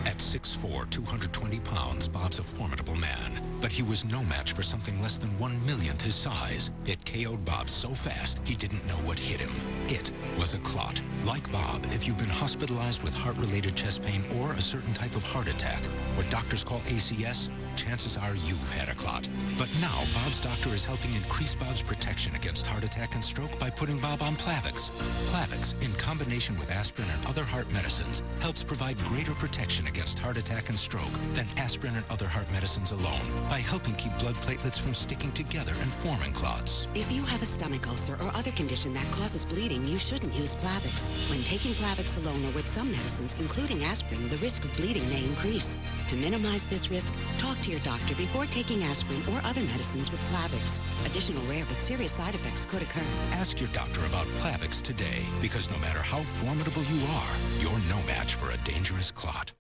At 6'4", 220 pounds, Bob's a formidable man. But he was no match for something less than 1/millionth his size. It KO'd Bob so fast, he didn't know what hit him. It was a clot. Like Bob, if you've been hospitalized with heart-related chest pain or a certain type of heart attack, what doctors call ACS, chances are you've had a clot. But now, Bob's doctor is helping increase Bob's protection against heart attack and stroke by putting Bob on Plavix. Plavix, in combination with aspirin and other heart medicines, helps provide greater protection against heart attack and stroke than aspirin and other heart medicines alone by helping keep blood platelets from sticking together and forming clots. If you have a stomach ulcer or other condition that causes bleeding, you shouldn't use Plavix. When taking Plavix alone or with some medicines, including aspirin, the risk risk of bleeding may increase. To minimize this risk, talk to your doctor before taking aspirin or other medicines with Plavix. Additional rare but serious side effects could occur. Ask your doctor about Plavix today, because no matter how formidable you are, you're no match for a dangerous clot.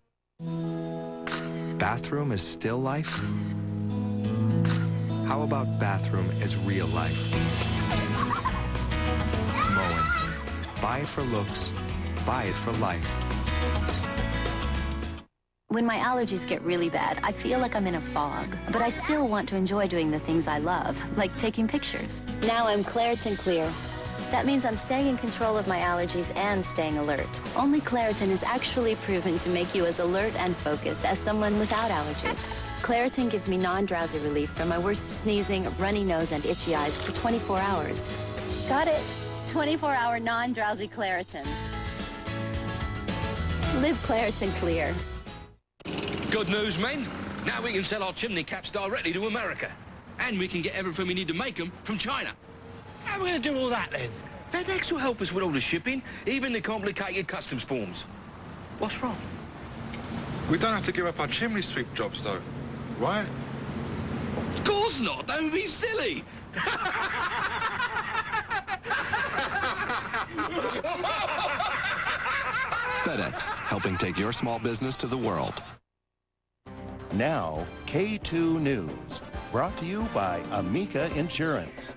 Bathroom is still life? How about bathroom is real life? Moen. Buy it for looks, buy it for life. When my allergies get really bad, I feel like I'm in a fog. But I still want to enjoy doing the things I love, like taking pictures. Now I'm Claritin Clear. That means I'm staying in control of my allergies and staying alert. Only Claritin is actually proven to make you as alert and focused as someone without allergies. Claritin gives me non-drowsy relief from my worst sneezing, runny nose, and itchy eyes for 24 hours. Got it. 24-hour non-drowsy Claritin. Live Claritin Clear. Good news, men. Now we can sell our chimney caps directly to America. And we can get everything we need to make them from China. How are we going to do all that, then? FedEx will help us with all the shipping, even the complicated customs forms. What's wrong? We don't have to give up our chimney sweep jobs, though, right? Of course not. Don't be silly. FedEx, helping take your small business to the world. Now, K2 News, brought to you by Amica Insurance.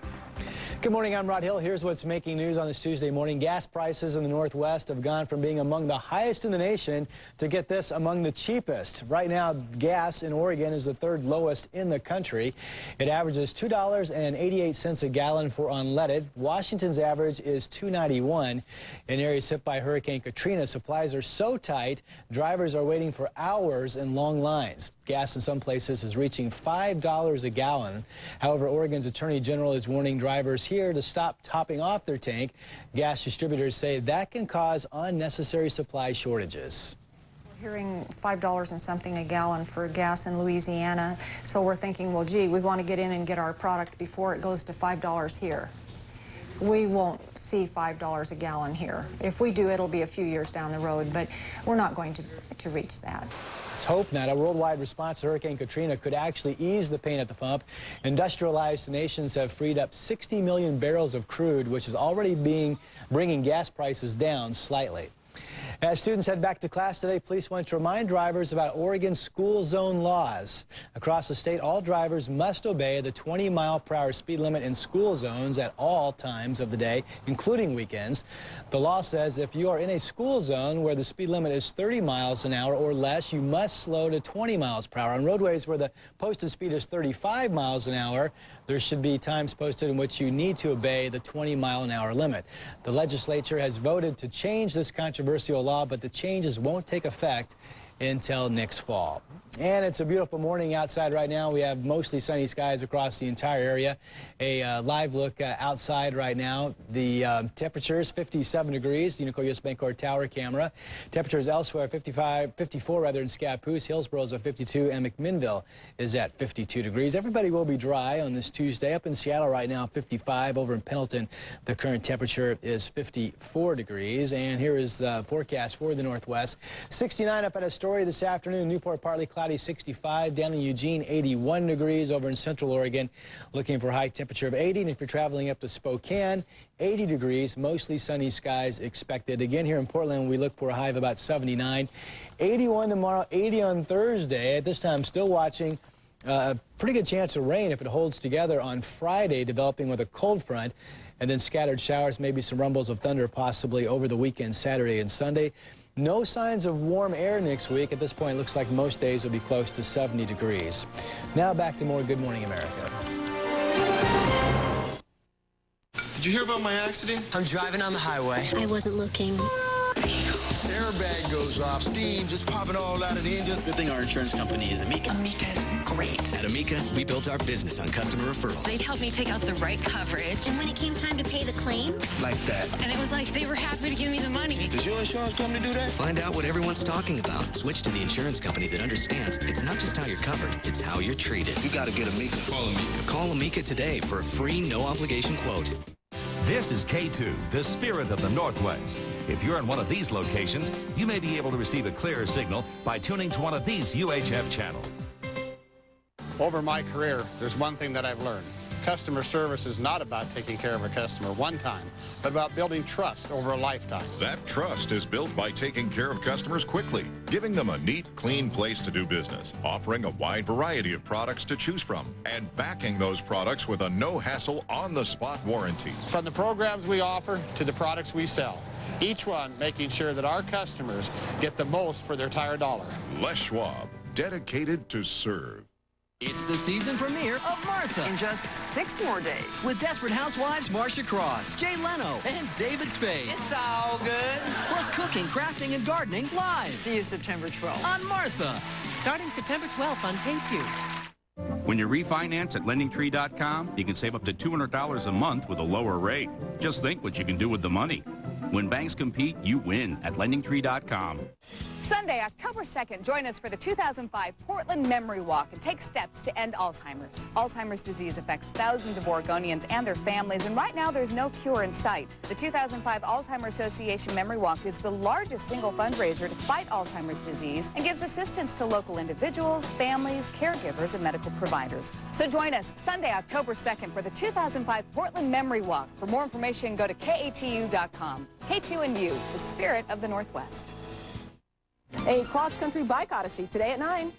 Good morning, I'm Rod Hill. Here's what's making news on this Tuesday morning. Gas prices in the Northwest have gone from being among the highest in the nation to, get this, among the cheapest. Right now, gas in Oregon is the third lowest in the country. It averages $2.88 a gallon for unleaded. Washington's average is $2.91. In areas hit by Hurricane Katrina, supplies are so tight, drivers are waiting for hours in long lines. Gas in some places is reaching $5 a gallon. However, Oregon's Attorney General is warning drivers here to stop topping off their tank. Gas distributors say that can cause unnecessary supply shortages. We're hearing $5 and something a gallon for gas in Louisiana, so we're thinking, well, gee, we want to get in and get our product before it goes to $5 here. We won't see $5 a gallon here. If we do, it'll be a few years down the road, but we're not going to reach that. Let's hope not. A worldwide response to Hurricane Katrina could actually ease the pain at the pump. Industrialized nations have freed up 60 million barrels of crude, which is already bringing gas prices down slightly. As students head back to class today, police want to remind drivers about Oregon's school zone laws. Across the state, all drivers must obey the 20-mile-per-hour speed limit in school zones at all times of the day, including weekends. The law says if you are in a school zone where the speed limit is 30 miles an hour or less, you must slow to 20 miles per hour. On roadways where the posted speed is 35 miles an hour, there should be times posted in which you need to obey the 20-mile-an-hour limit. The legislature has voted to change this controversial law, but the changes won't take effect until next fall. And it's a beautiful morning outside right now. We have mostly sunny skies across the entire area. A live look outside right now. The temperature is 57 degrees, Unico US Bancorp Tower camera. Temperatures elsewhere 54 rather in Scappoose. Hillsborough is at 52 and McMinnville is at 52 degrees. Everybody will be dry on this Tuesday. Up in Seattle right now, 55. Over in Pendleton, the current temperature is 54 degrees. And here is the forecast for the Northwest. 69 up at Astoria this afternoon. Newport partly cloudy, 65. Down in Eugene, 81 degrees. Over in Central Oregon, looking for a high temperature of 80. And if you're traveling up to Spokane, 80 degrees, mostly sunny skies expected. Again, here in Portland, we look for a high of about 79. 81 tomorrow, 80 on Thursday. At this time, still watching a pretty good chance of rain if it holds together on Friday, developing with a cold front. And then scattered showers, maybe some rumbles of thunder possibly over the weekend, Saturday and Sunday. No signs of warm air next week. At this point, it looks like most days will be close to 70 degrees. Now back to more Good Morning America. Did you hear about my accident? I'm driving on the highway. I wasn't looking. Airbag goes off, steam just popping all out of the engine. Good thing our insurance company is Amica. Amica's great. At Amica, we built our business on customer referrals. They'd help me pick out the right coverage. And when it came time to pay the claim? Like that. And it was like they were happy to give me the money. Does your insurance company do that? Find out what everyone's talking about. Switch to the insurance company that understands it's not just how you're covered, it's how you're treated. You gotta get Amica. Call Amica. Call Amica today for a free, no-obligation quote. This is K2, the spirit of the Northwest. If you're in one of these locations, you may be able to receive a clearer signal by tuning to one of these UHF channels. Over my career, there's one thing that I've learned. Customer service is not about taking care of a customer one time, but about building trust over a lifetime. That trust is built by taking care of customers quickly, giving them a neat, clean place to do business, offering a wide variety of products to choose from, and backing those products with a no-hassle, on-the-spot warranty. From the programs we offer to the products we sell, each one making sure that our customers get the most for their tire dollar. Les Schwab, dedicated to serve. It's the season premiere of Martha. In just 6 more days. With Desperate Housewives Marcia Cross, Jay Leno, and David Spade. It's all good. Plus cooking, crafting, and gardening live. See you September 12th. On Martha. Starting September 12th on Pay2. When you refinance at LendingTree.com, you can save up to $200 a month with a lower rate. Just think what you can do with the money. When banks compete, you win at LendingTree.com. Sunday, October 2nd, join us for the 2005 Portland Memory Walk and take steps to end Alzheimer's. Alzheimer's disease affects thousands of Oregonians and their families, and right now there's no cure in sight. The 2005 Alzheimer's Association Memory Walk is the largest single fundraiser to fight Alzheimer's disease and gives assistance to local individuals, families, caregivers, and medical providers. So join us Sunday, October 2nd for the 2005 Portland Memory Walk. For more information, go to KATU.com. K2NU, the spirit of the Northwest. A cross-country bike odyssey today at 9.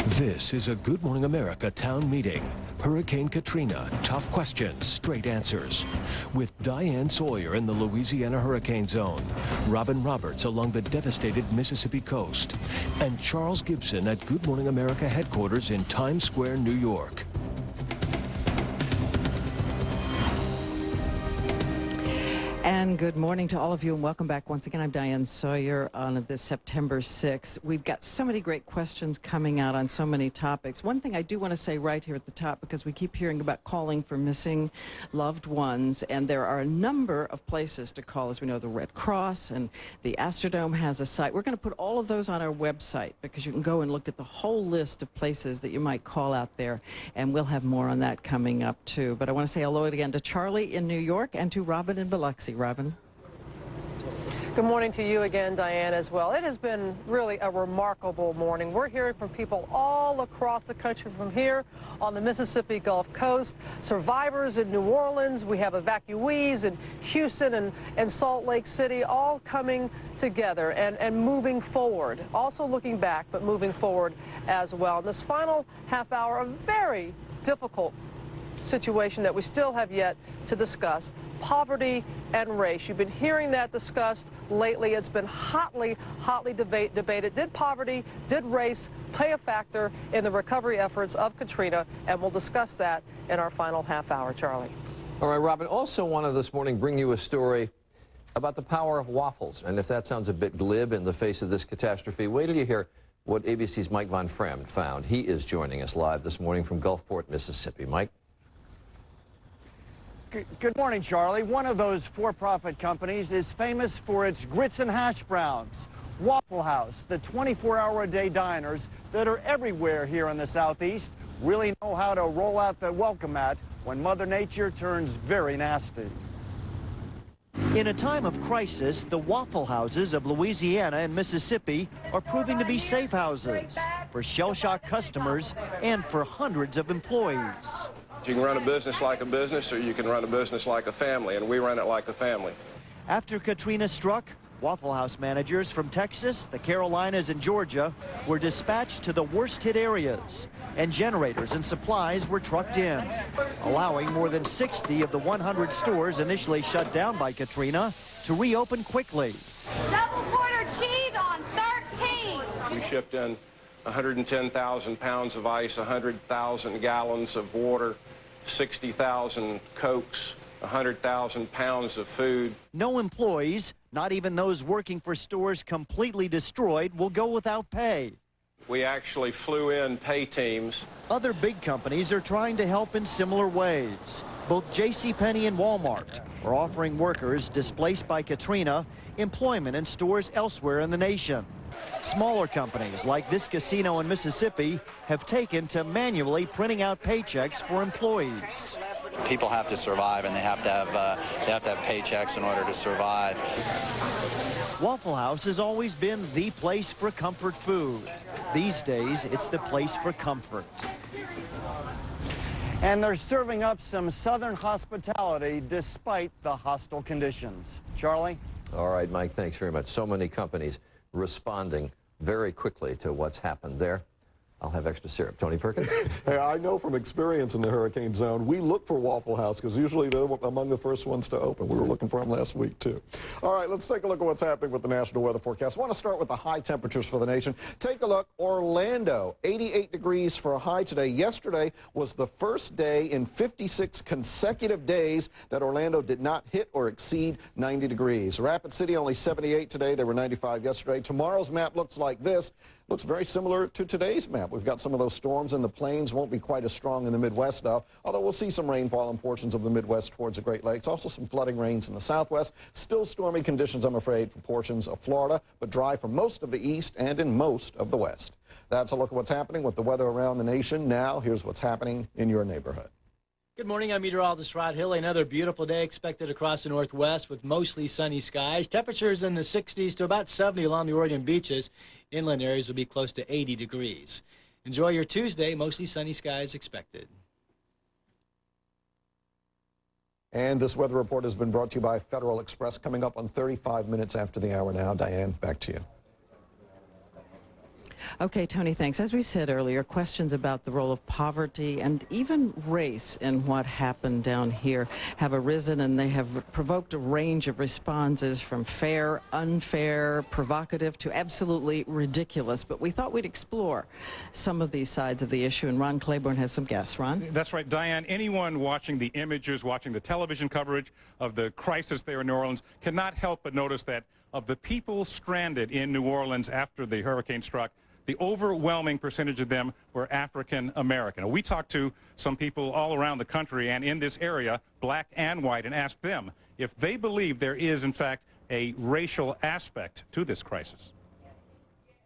This is a Good Morning America town meeting. Hurricane Katrina, tough questions, straight answers. With Diane Sawyer in the Louisiana hurricane zone, Robin Roberts along the devastated Mississippi coast, and Charles Gibson at Good Morning America headquarters in Times Square, New York. And good morning to all of you, and welcome back. Once again, I'm Diane Sawyer on this September 6th. We've got so many great questions coming out on so many topics. One thing I do want to say right here at the top, because we keep hearing about calling for missing loved ones, and there are a number of places to call. As we know, the Red Cross and the Astrodome has a site. We're going to put all of those on our website, because you can go and look at the whole list of places that you might call out there, and we'll have more on that coming up, too. But I want to say hello again to Charlie in New York and to Robin in Biloxi. Robin. Good morning to you again, Diane, as well. It has been really a remarkable morning. We're hearing from people all across the country from here on the Mississippi Gulf Coast, survivors in New Orleans. We have evacuees in Houston and Salt Lake City, all coming together and moving forward. Also looking back, but moving forward as well. In this final half hour, a very difficult situation that we still have yet to discuss: poverty and race. You've been hearing that discussed lately. It's been hotly debated. Did poverty, did race play a factor in the recovery efforts of Katrina? And we'll discuss that in our final half hour. Charlie. All right, Robin, also wanted this morning bring you a story about the power of waffles. And if that sounds a bit glib in the face of this catastrophe, wait till you hear what ABC's Mike Von Fremd found. He is joining us live this morning from Gulfport, Mississippi. Mike? Good morning, Charlie. One of those for-profit companies is famous for its grits and hash browns. Waffle House, the 24-hour-a-day diners that are everywhere here in the Southeast, really know how to roll out the welcome mat when Mother Nature turns very nasty. In a time of crisis, the Waffle Houses of Louisiana and Mississippi are proving to be safe houses for shell-shocked customers and for hundreds of employees. You can run a business like a business, or you can run a business like a family, and we run it like a family. After Katrina struck, Waffle House managers from Texas, the Carolinas, and Georgia were dispatched to the worst-hit areas, and generators and supplies were trucked in, allowing more than 60 of the 100 stores initially shut down by Katrina to reopen quickly. Double quarter cheese on 13. We shipped in 110,000 pounds of ice, 100,000 gallons of water, 60,000 Cokes, 100,000 pounds of food. No employees, not even those working for stores completely destroyed, will go without pay. We actually flew in pay teams. Other big companies are trying to help in similar ways. Both JCPenney and Walmart are offering workers displaced by Katrina employment in stores elsewhere in the nation. Smaller companies like this casino in Mississippi have taken to manually printing out paychecks for employees. People have to survive, and they have to have paychecks in order to survive. Waffle House has always been the place for comfort food. These days, it's the place for comfort. And they're serving up some Southern hospitality despite the hostile conditions. Charlie? All right, Mike, thanks very much. So many companies responding very quickly to what's happened there. I'll have extra syrup. Tony Perkins? Hey, I know from experience in the hurricane zone, we look for Waffle House because usually they're among the first ones to open. We were looking for them last week, too. All right, let's take a look at what's happening with the National Weather Forecast. I want to start with the high temperatures for the nation. Take a look. Orlando, 88 degrees for a high today. Yesterday was the first day in 56 consecutive days that Orlando did not hit or exceed 90 degrees. Rapid City, only 78 today. They were 95 yesterday. Tomorrow's map looks like this. Looks very similar to today's map. We've got some of those storms in the plains. Won't be quite as strong in the Midwest, though, although we'll see some rainfall in portions of the Midwest towards the Great Lakes. Also some flooding rains in the Southwest. Still stormy conditions, I'm afraid, for portions of Florida, but dry for most of the East and in most of the West. That's a look at what's happening with the weather around the nation. Now, here's what's happening in your neighborhood. Good morning, I'm meteorologist Rod Hill. Another beautiful day expected across the Northwest with mostly sunny skies. Temperatures in the 60s to about 70 along the Oregon beaches. Inland areas will be close to 80 degrees. Enjoy your Tuesday, mostly sunny skies expected. And this weather report has been brought to you by Federal Express, coming up on 35 minutes after the hour now. Diane, back to you. Okay, Tony, thanks. As we said earlier, questions about the role of poverty and even race in what happened down here have arisen, and they have provoked a range of responses from fair, unfair, provocative to absolutely ridiculous. But we thought we'd explore some of these sides of the issue, and Ron Claiborne has some guests. Ron? That's right, Diane. Anyone watching the images, watching the television coverage of the crisis there in New Orleans cannot help but notice that of the people stranded in New Orleans after the hurricane struck, the overwhelming percentage of them were African American. We talked to some people all around the country and in this area, black and white, and asked them if they believe there is, in fact, a racial aspect to this crisis.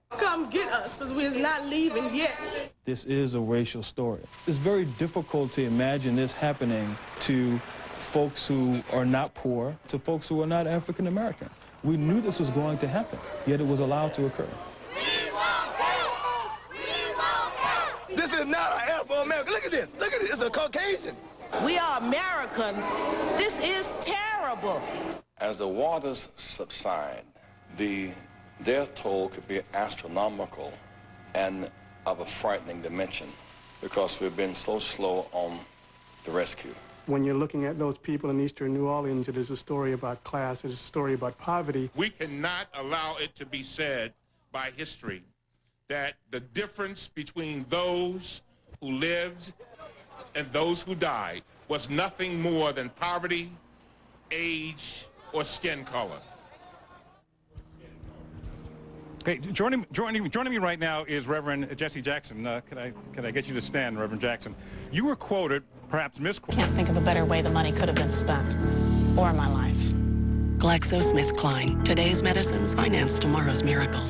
Come get us, because we're not leaving yet. This is a racial story. It's very difficult to imagine this happening to folks who are not poor, to folks who are not African American. We knew this was going to happen, yet it was allowed to occur. This is not an Afro-American. Look at this. Look at this. It's a Caucasian. We are American. This is terrible. As the waters subside, the death toll could be astronomical and of a frightening dimension because we've been so slow on the rescue. When you're looking at those people in eastern New Orleans, it is a story about class. It is a story about poverty. We cannot allow it to be said by history that the difference between those who lived and those who died was nothing more than poverty, age, or skin color. Okay, joining me right now is Reverend Jesse Jackson. Can I get you to stand, Reverend Jackson? You were quoted, perhaps misquoted. I can't think of a better way the money could have been spent, or my life. GlaxoSmithKline. Today's medicines finance tomorrow's miracles.